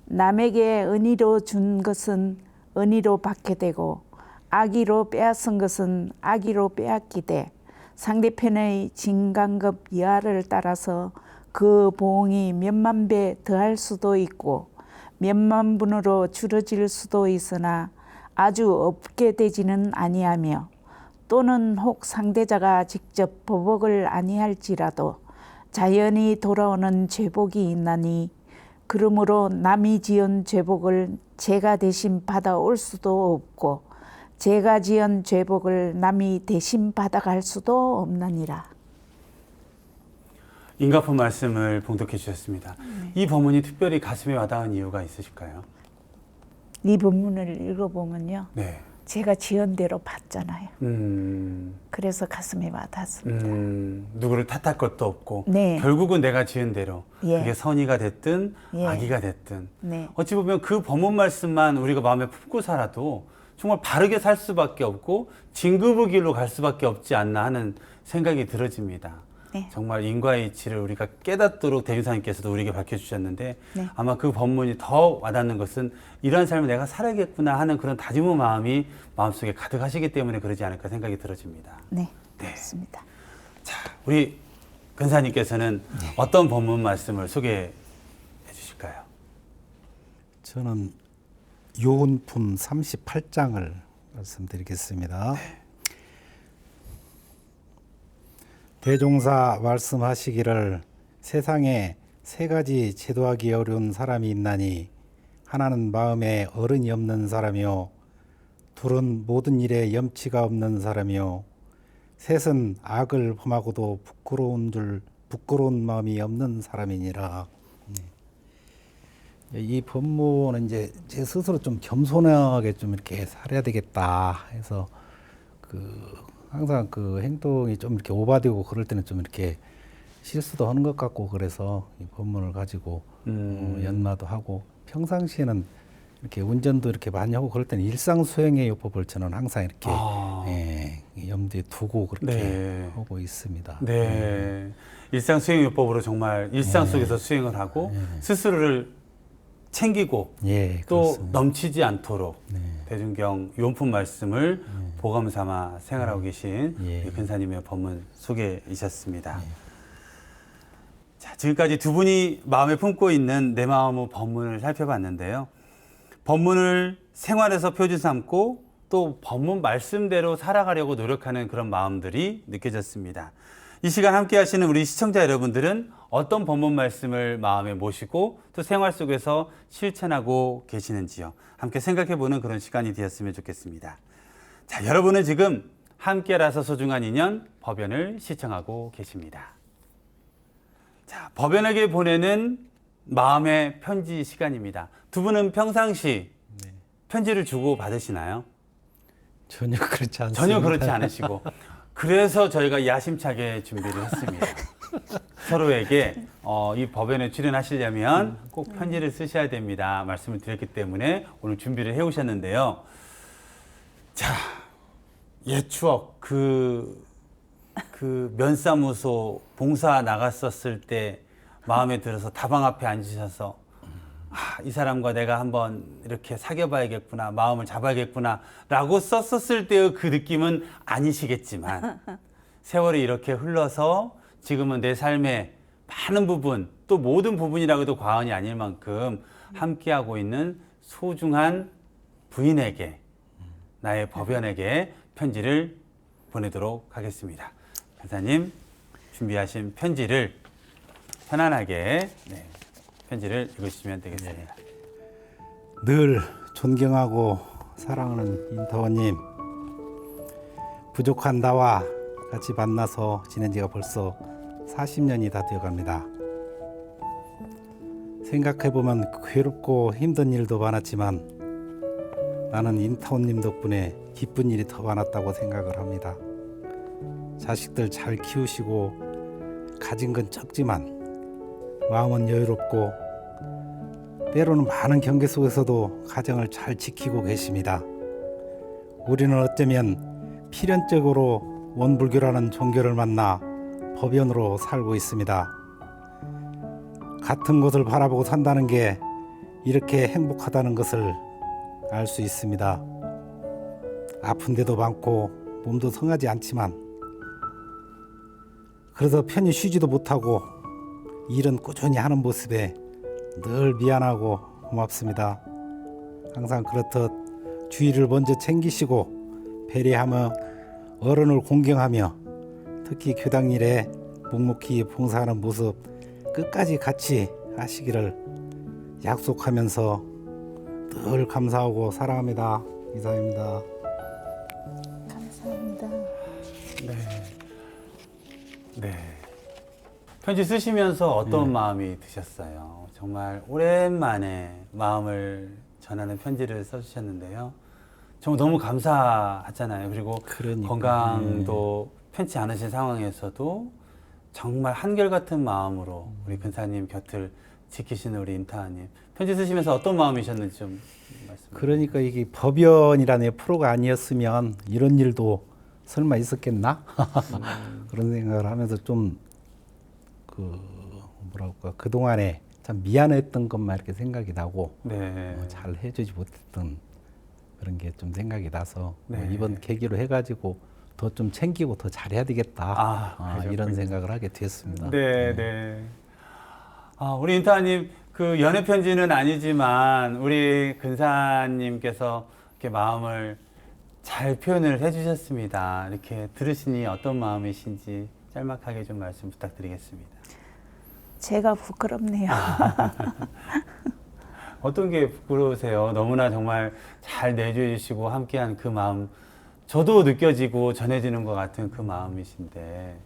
남에게 은희로 준 것은 은희로 받게 되고 악의로 빼앗은 것은 악의로 빼앗기되 상대편의 진간급 여하를 따라서 그 보응이 몇만 배 더할 수도 있고 몇만 분으로 줄어질 수도 있으나 아주 없게 되지는 아니하며 또는 혹 상대자가 직접 보복을 아니할지라도 자연히 돌아오는 죄복이 있나니 그러므로 남이 지은 죄복을 제가 대신 받아올 수도 없고 제가 지은 죄복을 남이 대신 받아갈 수도 없느니라. 인과품 말씀을 봉독해 주셨습니다. 이 법문이 특별히 가슴에 와닿은 이유가 있으실까요? 이 본문을 읽어보면요. 네. 제가 지은 대로 받잖아요. 그래서 가슴에 와닿습니다. 누구를 탓할 것도 없고 네. 결국은 내가 지은 대로 예. 그게 선의가 됐든 예. 악의가 됐든 네. 어찌 보면 그 법문 말씀만 우리가 마음에 품고 살아도 정말 바르게 살 수밖에 없고 진급의 길로 갈 수밖에 없지 않나 하는 생각이 들어집니다. 네. 정말 인과의 이치를 우리가 깨닫도록 대유사님께서도 우리에게 밝혀주셨는데 네. 아마 그 법문이 더 와닿는 것은 이러한 삶을 내가 살아야겠구나 하는 그런 다짐의 마음이 마음속에 가득하시기 때문에 그러지 않을까 생각이 들어집니다. 네, 네. 그렇습니다. 자, 우리 근사님께서는 어떤 법문 말씀을 소개해 주실까요? 저는 요운품 38장을 말씀드리겠습니다. 대종사 말씀하시기를 세상에 세 가지 제도하기 어려운 사람이 있나니 하나는 마음에 어른이 없는 사람이요 둘은 모든 일에 염치가 없는 사람이요 셋은 악을 범하고도 부끄러운 마음이 없는 사람이니라. 이 법문은 이제 제 스스로 좀 겸손하게 좀 이렇게 살아야 되겠다 해서 항상 그 행동이 좀 이렇게 오바되고 그럴 때는 좀 이렇게 실수도 하는 것 같고 그래서 이 법문을 가지고 연마도 하고 평상시에는 이렇게 운전도 이렇게 많이 하고 그럴 때는 일상 수행의 요법을 저는 항상 이렇게 염두에 두고 그렇게 네. 하고 있습니다. 네. 일상 수행요법으로 정말 일상 속에서 수행을 하고 스스로를 챙기고 예, 또 그렇습니다. 넘치지 않도록 대중경 요원품 말씀을 보감 삼아 생활하고 계신 예. 우리 근사님의 법문 소개이셨습니다. 자, 지금까지 두 분이 마음에 품고 있는 내 마음의 법문을 살펴봤는데요. 법문을 생활에서 표준 삼고 또 법문 말씀대로 살아가려고 노력하는 그런 마음들이 느껴졌습니다. 이 시간 함께 하시는 우리 시청자 여러분들은 어떤 법문 말씀을 마음에 모시고 또 생활 속에서 실천하고 계시는지요. 함께 생각해보는 그런 시간이 되었으면 좋겠습니다. 자, 여러분은 지금 함께라서 소중한 인연 법연을 시청하고 계십니다. 자, 법연에게 보내는 마음의 편지 시간입니다. 두 분은 평상시 편지를 주고 받으시나요? 전혀 그렇지 않습니다. 전혀 그렇지 않으시고 그래서 저희가 야심차게 준비를 했습니다. 서로에게 이 법연에 출연하시려면 꼭 편지를 쓰셔야 됩니다. 말씀을 드렸기 때문에 오늘 준비를 해오셨는데요. 자, 옛 추억 그 면사무소 봉사 나갔었을 때 마음에 들어서 다방 앞에 앉으셔서 이 사람과 내가 한번 이렇게 사귀어봐야겠구나, 마음을 잡아야겠구나 라고 썼었을 때의 그 느낌은 아니시겠지만 세월이 이렇게 흘러서 지금은 내 삶의 많은 부분, 또 모든 부분이라고 해도 과언이 아닐 만큼 함께하고 있는 소중한 부인에게, 나의 법연에게 편지를 보내도록 하겠습니다. 간사님 준비하신 편지를 편안하게 편지를 읽으시면 되겠습니다. 늘 존경하고 사랑하는 인타원님, 부족한 나와 같이 만나서 지낸 지가 벌써 40년이 다 되어갑니다. 생각해보면 괴롭고 힘든 일도 많았지만 나는 인타원님 덕분에 기쁜 일이 더 많았다고 생각을 합니다. 자식들 잘 키우시고 가진 건 적지만 마음은 여유롭고 때로는 많은 경계 속에서도 가정을 잘 지키고 계십니다. 우리는 어쩌면 필연적으로 원불교라는 종교를 만나 법연으로 살고 있습니다. 같은 곳을 바라보고 산다는 게 이렇게 행복하다는 것을 알 수 있습니다. 아픈 데도 많고 몸도 성하지 않지만 그래서 편히 쉬지도 못하고 일은 꾸준히 하는 모습에 늘 미안하고 고맙습니다. 항상 그렇듯 주의를 먼저 챙기시고 배려하며 어른을 공경하며 특히 교당 일에 묵묵히 봉사하는 모습 끝까지 같이 하시기를 약속하면서 늘 감사하고 사랑합니다. 이상입니다. 감사합니다. 네. 편지 쓰시면서 어떤 마음이 드셨어요? 정말 오랜만에 마음을 전하는 편지를 써주셨는데요. 정말 너무 감사하잖아요. 그리고 그러니까. 건강도 편치 않으신 상황에서도 정말 한결같은 마음으로 우리 근사님 곁을 지키시는 우리 인타님, 편지 쓰시면서 어떤 마음이셨는지 좀 말씀. 그러니까 이게 법연이라는 프로가 아니었으면 이런 일도 설마 있었겠나? 그런 생각을 하면서 좀 그 동안에 참 미안했던 것만 이렇게 생각이 나고 네. 잘 해주지 못했던 그런 게 좀 생각이 나서 네. 이번 계기로 해가지고 더 좀 챙기고 더 잘해야 되겠다 그러셨군요. 이런 생각을 하게 됐습니다. 네, 네. 우리 인타님 그 연애 편지는 아니지만 우리 근사님께서 이렇게 마음을 잘 표현을 해주셨습니다. 이렇게 들으시니 어떤 마음이신지 짤막하게 좀 말씀 부탁드리겠습니다. 제가 부끄럽네요. 어떤 게 부끄러우세요? 너무나 정말 잘 내주시고 함께한 그 마음, 저도 느껴지고 전해지는 것 같은 그 마음이신데.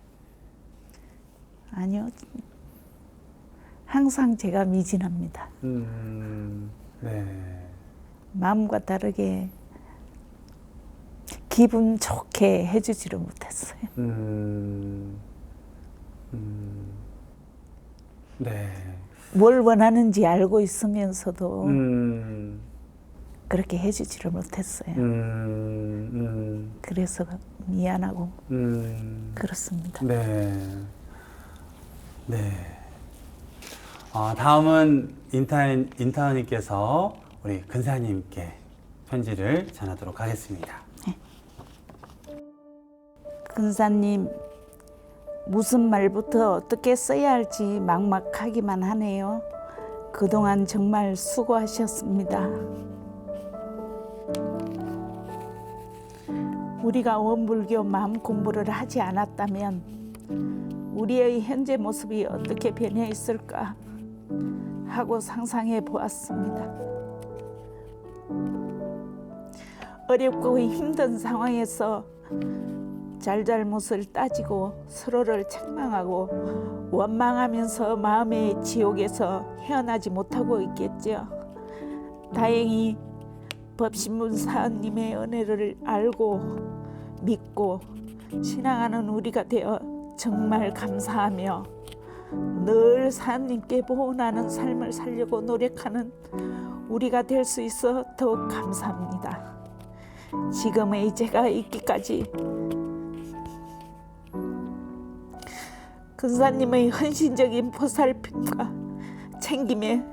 아니요. 항상 제가 미진합니다. 네. 마음과 다르게 기분 좋게 해주지를 못했어요. 네. 뭘 원하는지 알고 있으면서도 음. 그렇게 해주지를 못했어요. 그래서 미안하고 그렇습니다. 네. 네. 다음은 인타님께서 우리 근사님께 편지를 전하도록 하겠습니다. 근사님, 무슨 말부터 어떻게 써야 할지 막막하기만 하네요. 그동안 정말 수고하셨습니다. 우리가 원불교 마음 공부를 하지 않았다면 우리의 현재 모습이 어떻게 변해 있을까 하고 상상해 보았습니다. 어렵고 힘든 상황에서 잘잘못을 따지고 서로를 책망하고 원망하면서 마음의 지옥에서 헤어나지 못하고 있겠죠. 다행히 법신문 사은님의 은혜를 알고 믿고 신앙하는 우리가 되어 정말 감사하며 늘 사은님께 보온하는 삶을 살려고 노력하는 우리가 될 수 있어 더욱 감사합니다. 지금의 제가 있기까지 근사님의 헌신적인 보살핌과 챙김에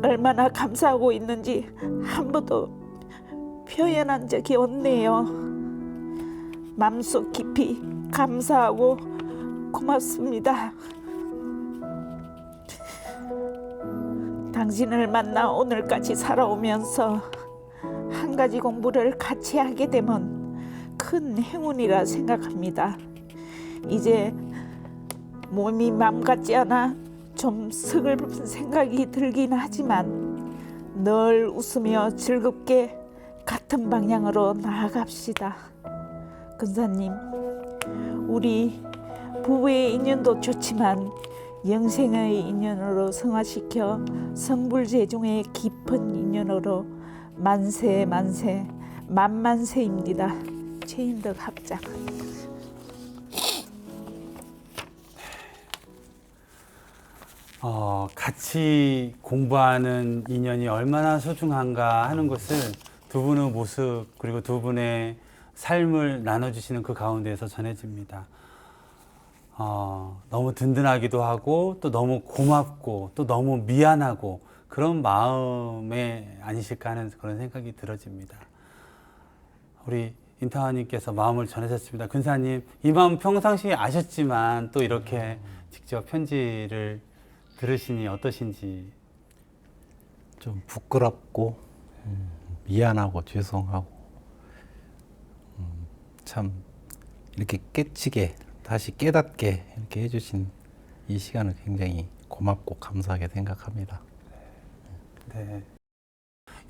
얼마나 감사하고 있는지 한 번도 표현한 적이 없네요. 마음속 깊이 감사하고 고맙습니다. 당신을 만나 오늘까지 살아오면서 한 가지 공부를 같이 하게 되면 큰 행운이라 생각합니다. 이제 몸이 맘 같지 않아 좀 서글픈 생각이 들긴 하지만 늘 웃으며 즐겁게 같은 방향으로 나아갑시다. 근사님, 우리 부부의 인연도 좋지만 영생의 인연으로 성화시켜 성불재중의 깊은 인연으로 만세 만세 만만세입니다. 최인덕 합작. 같이 공부하는 인연이 얼마나 소중한가 하는 것을 두 분의 모습 그리고 두 분의 삶을 나눠주시는 그 가운데에서 전해집니다. 너무 든든하기도 하고 또 너무 고맙고 또 너무 미안하고 그런 마음에 아니실까 하는 그런 생각이 들어집니다. 우리 인타원님께서 마음을 전하셨습니다. 근사님, 이 마음 평상시에 아셨지만 또 이렇게 직접 편지를 들으시니 어떠신지? 좀 부끄럽고 미안하고 죄송하고 참 이렇게 깨치게 다시 깨닫게 이렇게 해주신 이 시간을 굉장히 고맙고 감사하게 생각합니다. 네.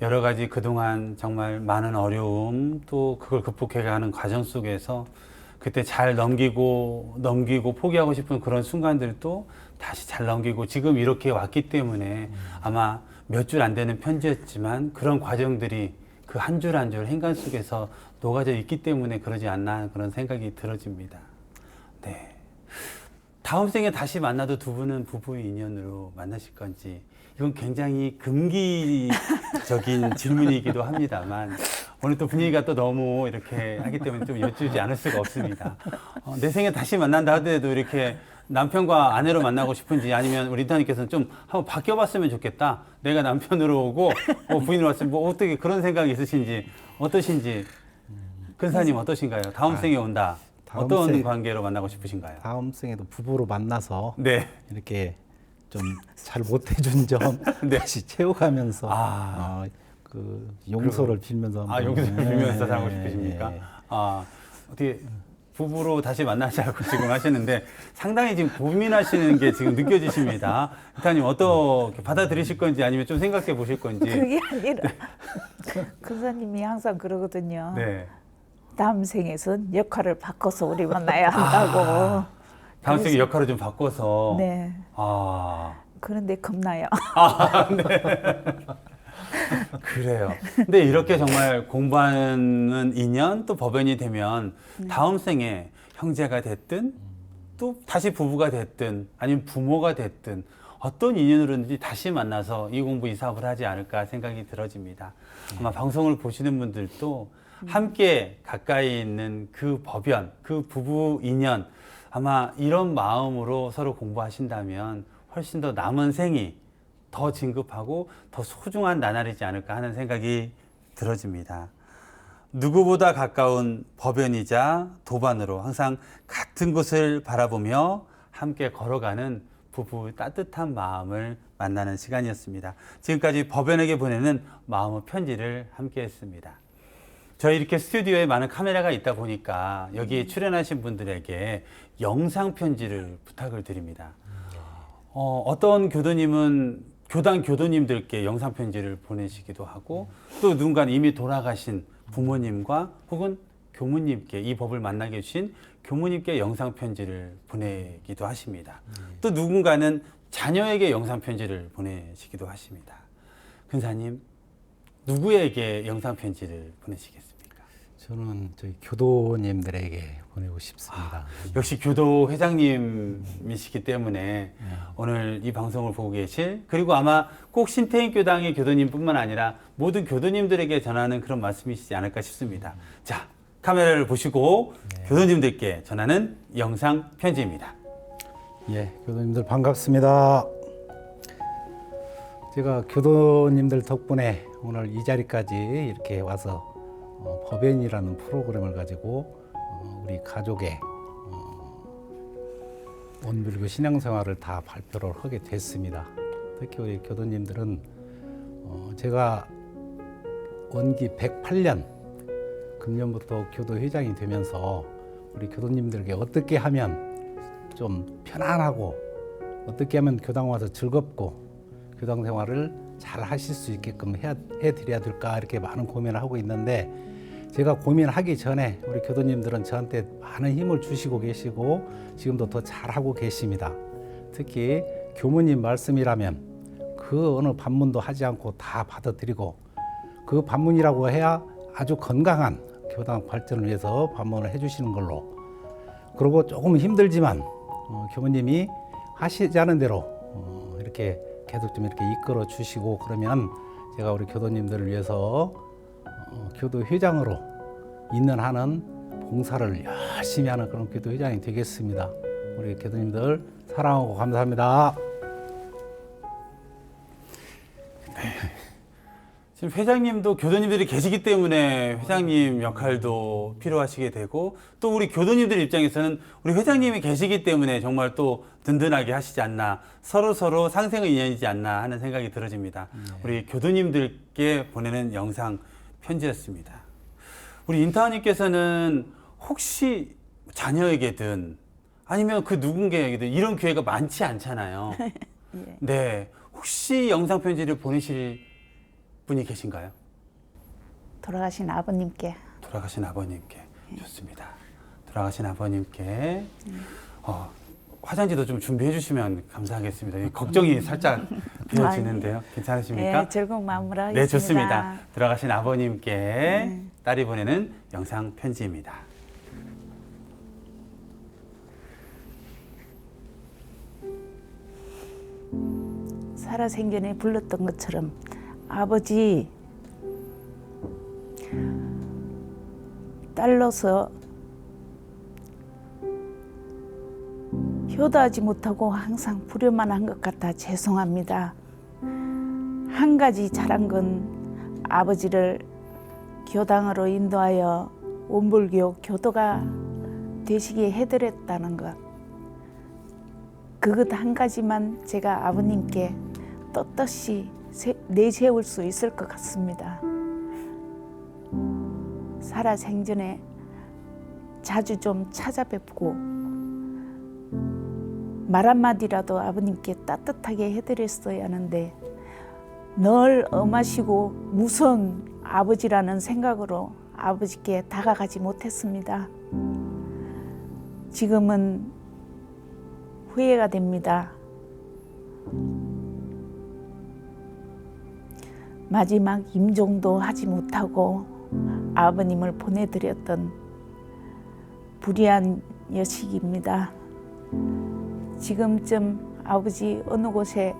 여러 가지 그동안 정말 많은 어려움 또 그걸 극복해가는 과정 속에서 그때 잘 넘기고 포기하고 싶은 그런 순간들도 다시 잘 넘기고 지금 이렇게 왔기 때문에 아마 몇 줄 안 되는 편지였지만 그런 과정들이 그 한 줄 한 줄 행간 속에서 녹아져 있기 때문에 그러지 않나 그런 생각이 들어집니다. 네. 다음 생에 다시 만나도 두 분은 부부의 인연으로 만나실 건지 이건 굉장히 금기적인 질문이기도 합니다만 오늘 또 분위기가 또 너무 이렇게 하기 때문에 좀 여쭈지 않을 수가 없습니다. 내 생에 다시 만난다 하더라도 이렇게 남편과 아내로 만나고 싶은지 아니면 우리 인타님께서는 좀 한번 바뀌어봤으면 좋겠다. 내가 남편으로 오고 부인으로 왔으면 뭐 어떻게 그런 생각이 있으신지 어떠신지 근사님 어떠신가요? 다음 생에 온다. 어떤 관계로 만나고 싶으신가요? 다음 생에도 부부로 만나서 네. 이렇게 좀 잘 못해준 점 네. 다시 채워가면서 그 용서를 빌면서 용서를 빌면서 네, 살고 싶으십니까? 네. 어떻게 부부로 다시 만나자고 지금 하시는데 상당히 지금 고민하시는 게 지금 느껴지십니다. 인타님 어떻게 받아들이실 건지 아니면 좀 생각해 보실 건지. 그게 아니라 근사님이 항상 그러거든요. 네. 다음 생에선 역할을 바꿔서 우리 만나야 한다고. 다음 생에 역할을 좀 바꿔서. 네. 그런데 겁나요. 그래요. 근데 이렇게 정말 공부하는 인연 또 법연이 되면 다음 생에 형제가 됐든 또 다시 부부가 됐든 아니면 부모가 됐든 어떤 인연으로든지 다시 만나서 이 공부 이 사업을 하지 않을까 생각이 들어집니다. 아마 방송을 보시는 분들도 함께 가까이 있는 그 법연, 그 부부 인연 아마 이런 마음으로 서로 공부하신다면 훨씬 더 남은 생이 더 진급하고 더 소중한 나날이지 않을까 하는 생각이 들어집니다. 누구보다 가까운 법연이자 도반으로 항상 같은 곳을 바라보며 함께 걸어가는 부부의 따뜻한 마음을 만나는 시간이었습니다. 지금까지 법연에게 보내는 마음의 편지를 함께 했습니다. 저희 이렇게 스튜디오에 많은 카메라가 있다 보니까 여기에 출연하신 분들에게 영상 편지를 부탁을 드립니다. 어떤 교도님은 교단 교도님들께 영상 편지를 보내시기도 하고 또 누군가는 이미 돌아가신 부모님과 혹은 교무님께 이 법을 만나게 해주신 교무님께 영상 편지를 보내기도 하십니다. 또 누군가는 자녀에게 영상 편지를 보내시기도 하십니다. 근사님, 누구에게 영상 편지를 보내시겠습니까? 저는 저희 교도님들에게 보내고 싶습니다. 역시 교도 회장님이시기 때문에 오늘 이 방송을 보고 계실 그리고 아마 꼭 신태인 교당의 교도님뿐만 아니라 모든 교도님들에게 전하는 그런 말씀이시지 않을까 싶습니다. 자, 카메라를 보시고 교도님들께 전하는 영상 편지입니다. 예, 교도님들 반갑습니다. 제가 교도님들 덕분에 오늘 이 자리까지 이렇게 와서 법연이라는 프로그램을 가지고 우리 가족의 원불교 신앙생활을 다 발표를 하게 됐습니다. 특히 우리 교도님들은 제가 원기 108년 금년부터 교도회장이 되면서 우리 교도님들에게 어떻게 하면 좀 편안하고 어떻게 하면 교당 와서 즐겁고 교당 생활을 잘 하실 수 있게끔 해드려야 될까 이렇게 많은 고민을 하고 있는데 제가 고민하기 전에 우리 교도님들은 저한테 많은 힘을 주시고 계시고 지금도 더 잘하고 계십니다. 특히 교무님 말씀이라면 그 어느 반문도 하지 않고 다 받아들이고 그 반문이라고 해야 아주 건강한 교당 발전을 위해서 반문을 해주시는 걸로 그리고 조금 힘들지만 교무님이 하시자는 대로 이렇게 계속 좀 이렇게 이끌어 주시고 그러면 제가 우리 교도님들을 위해서 교도회장으로 있는 한은 봉사를 열심히 하는 그런 교도회장이 되겠습니다. 우리 교도님들 사랑하고 감사합니다. 지금 회장님도 교도님들이 계시기 때문에 회장님 역할도 필요하시게 되고 또 우리 교도님들 입장에서는 우리 회장님이 계시기 때문에 정말 또 든든하게 하시지 않나 서로 상생의 인연이지 않나 하는 생각이 들어집니다. 우리 교도님들께 보내는 영상 편지였습니다. 우리 인타원님께서는 혹시 자녀에게든 아니면 그 누군가에게든 이런 기회가 많지 않잖아요. 예. 네, 혹시 영상 편지를 보내실 분이 계신가요? 돌아가신 아버님께. 돌아가신 아버님께. 좋습니다. 돌아가신 아버님께 화장지도 좀 준비해 주시면 감사하겠습니다. 걱정이 살짝 되어지는데요. 괜찮으십니까? 네, 즐거운 마음으로 하겠습니다. 네, 좋습니다. 돌아가신 아버님께 딸이 보내는 영상 편지입니다. 살아생전에 불렀던 것처럼 아버지, 딸로서 효도하지 못하고 항상 불효만 한 것 같아 죄송합니다. 한 가지 잘한 건 아버지를 교당으로 인도하여 원불교 교도가 되시게 해드렸다는 것. 그것 한 가지만 제가 아버님께 떳떳이 내세울 수 있을 것 같습니다. 살아생전에 자주 좀 찾아뵙고 말 한마디라도 아버님께 따뜻하게 해드렸어야 하는데 늘 엄하시고 무서운 아버지라는 생각으로 아버지께 다가가지 못했습니다. 지금은 후회가 됩니다. 마지막 임종도 하지 못하고 아버님을 보내드렸던 불의한 여식입니다. 지금쯤 아버지 어느 곳에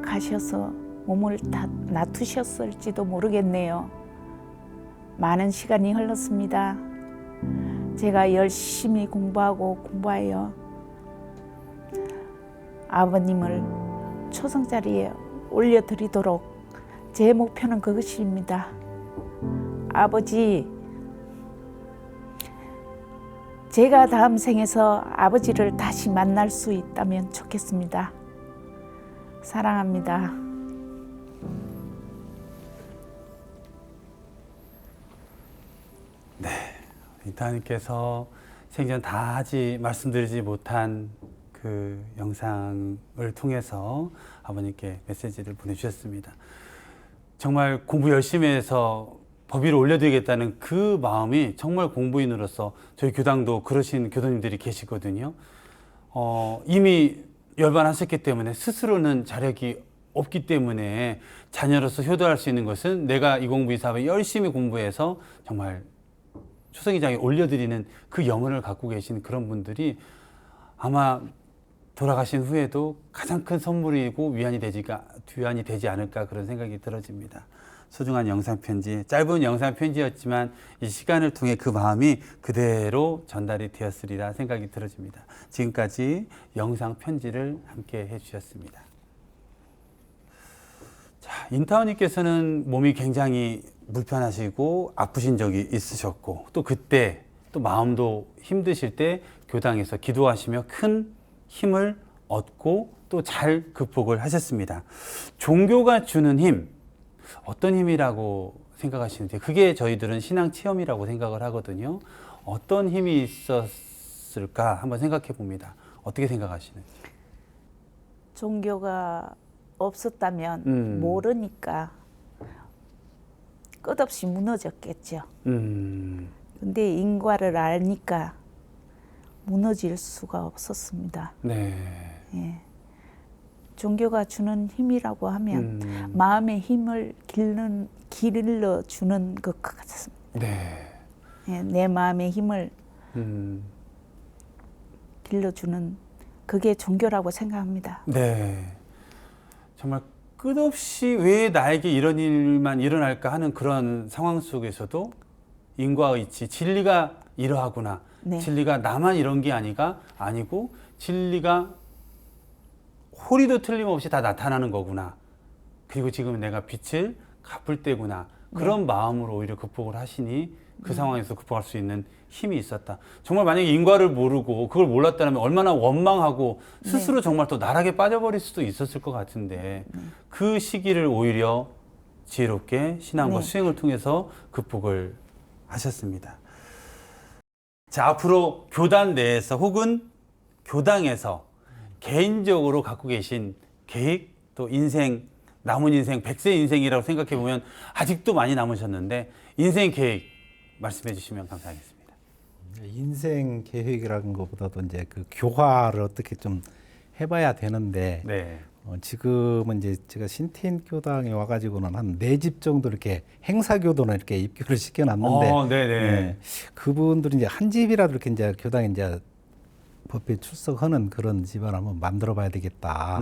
가셔서 몸을 다 놔두셨을지도 모르겠네요. 많은 시간이 흘렀습니다. 제가 열심히 공부하여 아버님을 초성자리에 올려드리도록 제 목표는 그것입니다. 아버지, 제가 다음 생에서 아버지를 다시 만날 수 있다면 좋겠습니다. 사랑합니다. 네, 인타님께서 생전 다 말씀드리지 못한 그 영상을 통해서 아버님께 메시지를 보내주셨습니다. 정말 공부 열심히 해서 법 위로 올려드리겠다는 그 마음이 정말 공부인으로서 저희 교당도 그러신 교도님들이 계시거든요. 이미 열반하셨기 때문에 스스로는 자력이 없기 때문에 자녀로서 효도할 수 있는 것은 내가 이 공부 이 사업에 열심히 공부해서 정말 초성이장에 올려드리는 그 영혼을 갖고 계신 그런 분들이 아마 돌아가신 후에도 가장 큰 선물이고 위안이 되지 않을까 그런 생각이 들어집니다. 소중한 영상편지, 짧은 영상편지였지만 이 시간을 통해 그 마음이 그대로 전달이 되었으리라 생각이 들어집니다. 지금까지 영상편지를 함께 해주셨습니다. 자, 인타원님께서는 몸이 굉장히 불편하시고 아프신 적이 있으셨고 또 그때 또 마음도 힘드실 때 교당에서 기도하시며 큰 힘을 얻고 또 잘 극복을 하셨습니다. 종교가 주는 힘, 어떤 힘이라고 생각하시는지, 그게 저희들은 신앙 체험이라고 생각을 하거든요. 어떤 힘이 있었을까 한번 생각해 봅니다. 어떻게 생각하시는지. 종교가 없었다면 모르니까 끝없이 무너졌겠죠. 근데 인과를 아니까 무너질 수가 없었습니다. 네. 예. 종교가 주는 힘이라고 하면 마음의 힘을 길러 주는 것 같습니다. 네. 예, 내 마음의 힘을 길러주는 그게 종교라고 생각합니다. 네. 정말 끝없이 왜 나에게 이런 일만 일어날까 하는 그런 상황 속에서도 인과의치, 진리가 이러하구나. 네. 진리가 나만 이런 게 아니고 진리가 호리도 틀림없이 다 나타나는 거구나. 그리고 지금 내가 빛을 갚을 때구나. 그런 마음으로 오히려 극복을 하시니 그 상황에서 극복할 수 있는 힘이 있었다. 정말 만약에 인과를 모르고 그걸 몰랐다면 얼마나 원망하고 스스로 정말 또 나락에 빠져버릴 수도 있었을 것 같은데 그 시기를 오히려 지혜롭게 신앙과 수행을 통해서 극복을 하셨습니다. 자, 앞으로 교단 내에서 혹은 교당에서 개인적으로 갖고 계신 계획, 또 인생, 남은 인생, 100세 인생이라고 생각해 보면 아직도 많이 남으셨는데 인생 계획 말씀해 주시면 감사하겠습니다. 인생 계획이라는 것보다도 이제 그 교화를 어떻게 좀 해봐야 되는데 네. 지금은 이제 제가 신태인 교당에 와가지고는 한 4집 정도 이렇게 행사교도는 이렇게 입교를 시켜놨는데 네네. 예, 그분들이 이제 한 집이라도 이렇게 이제 교당에 이제 법회에 출석하는 그런 집안을 한번 만들어봐야 되겠다.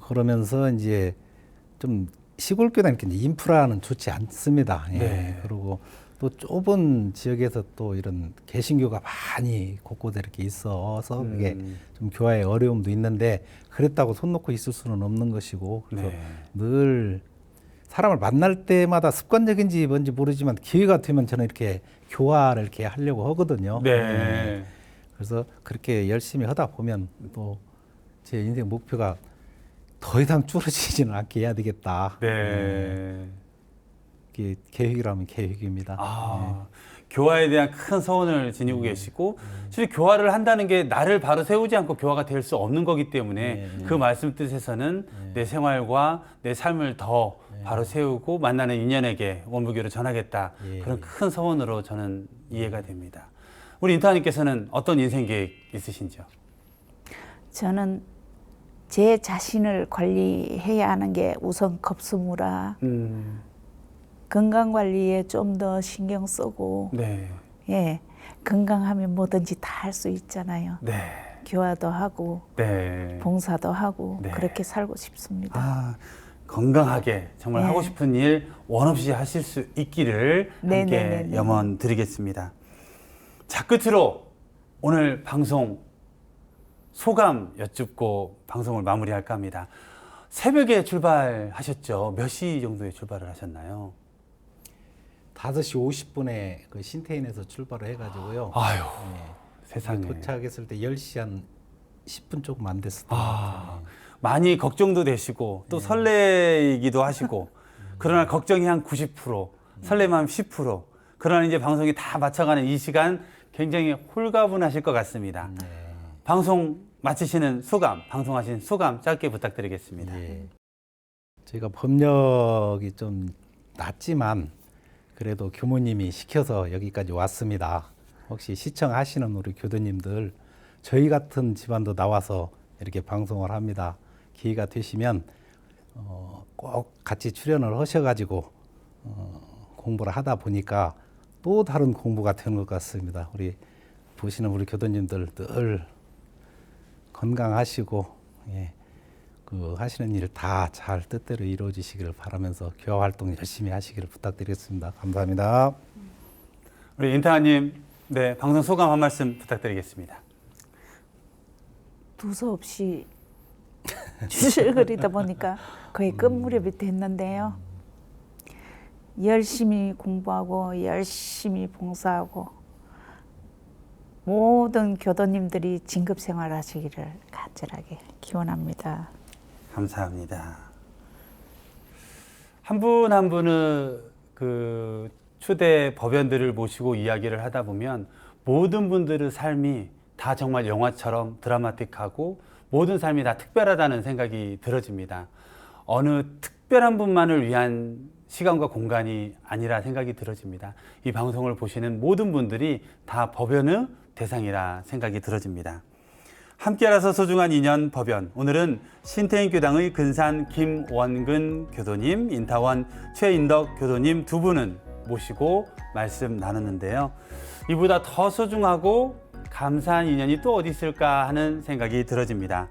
그러면서 이제 좀 시골 교당 이렇게 이제 인프라는 좋지 않습니다. 예. 네. 그리고 또 좁은 지역에서 또 이런 개신교가 많이 곳곳에 이렇게 있어서 그게 좀 교화에 어려움도 있는데 그랬다고 손 놓고 있을 수는 없는 것이고 그래서 늘 사람을 만날 때마다 습관적인지 뭔지 모르지만 기회가 되면 저는 이렇게 교화를 이렇게 하려고 하거든요. 네. 그래서 그렇게 열심히 하다 보면 또 제 인생 목표가 더 이상 줄어지지는 않게 해야 되겠다. 네. 이게 계획이라면 계획입니다. 교화에 대한 큰 소원을 지니고 계시고 사실 교화를 한다는 게 나를 바로 세우지 않고 교화가 될 수 없는 거기 때문에 그 말씀 뜻에서는 내 생활과 내 삶을 더 바로 세우고 만나는 인연에게 원불교를 전하겠다. 그런 큰 소원으로 저는 이해가 됩니다. 우리 인타님께서는 어떤 인생 계획 있으신지요? 저는 제 자신을 관리해야 하는 게 우선 급수무라 건강 관리에 좀 더 신경 쓰고 네. 예 건강하면 뭐든지 다 할 수 있잖아요. 네. 교화도 하고 네. 봉사도 하고 네. 그렇게 살고 싶습니다. 건강하게 정말 네. 하고 싶은 일 원 없이 하실 수 있기를 네, 함께 네, 네, 네. 염원 드리겠습니다. 자, 끝으로 오늘 방송 소감 여쭙고 방송을 마무리할까 합니다. 새벽에 출발하셨죠? 몇 시 정도에 출발을 하셨나요? 5시 50분에 그 신태인에서 출발을 해가지고요. 아유, 세상에. 도착했을 때 10시 한 10분 조금 안 됐을 것 같아요. 많이 걱정도 되시고 또 설레이기도 하시고 그러나 걱정이 한 90%, 설렘함 10%. 그러나 이제 방송이 다 맞춰가는 이 시간 굉장히 홀가분하실 것 같습니다. 방송 마치시는 소감, 방송하신 소감 짧게 부탁드리겠습니다. 저희가 법력이 좀 낮지만 그래도 교모님이 시켜서 여기까지 왔습니다. 혹시 시청하시는 우리 교도님들 저희 같은 집안도 나와서 이렇게 방송을 합니다. 기회가 되시면 꼭 같이 출연을 하셔가지고 공부를 하다 보니까 또 다른 공부가 되는 것 같습니다. 우리 보시는 우리 교도님들 늘 건강하시고 그 하시는 일 다 잘 뜻대로 이루어지시기를 바라면서 교화 활동 열심히 하시기를 부탁드리겠습니다. 감사합니다. 우리 인타님, 네, 방송 소감 한 말씀 부탁드리겠습니다. 두서없이 주실거리다 보니까 거의 끝 무렵이 됐는데요. 열심히 공부하고 열심히 봉사하고 모든 교도님들이 진급 생활하시기를 간절하게 기원합니다. 감사합니다. 한 분 한 분은 그 초대 법연들을 모시고 이야기를 하다 보면 모든 분들의 삶이 다 정말 영화처럼 드라마틱하고 모든 삶이 다 특별하다는 생각이 들어집니다. 어느 특별한 분만을 위한 시간과 공간이 아니라 생각이 들어집니다. 이 방송을 보시는 모든 분들이 다 법연의 대상이라 생각이 들어집니다. 함께라서 소중한 인연 법연. 오늘은 신태인교당의 근산 김원근 교도님, 인타원 최인덕 교도님 두 분은 모시고 말씀 나눴는데요. 이보다 더 소중하고 감사한 인연이 또 어디 있을까 하는 생각이 들어집니다.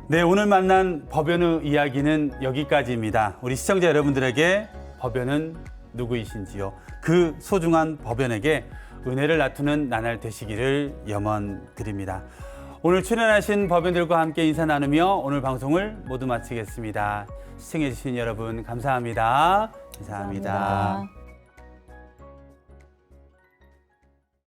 네, 오늘 만난 법연의 이야기는 여기까지입니다. 우리 시청자 여러분들에게 법연은 누구이신지요? 그 소중한 법연에게 은혜를 나누는 나날 되시기를 염원드립니다. 오늘 출연하신 법연들과 함께 인사 나누며 오늘 방송을 모두 마치겠습니다. 시청해주신 여러분 감사합니다. 감사합니다.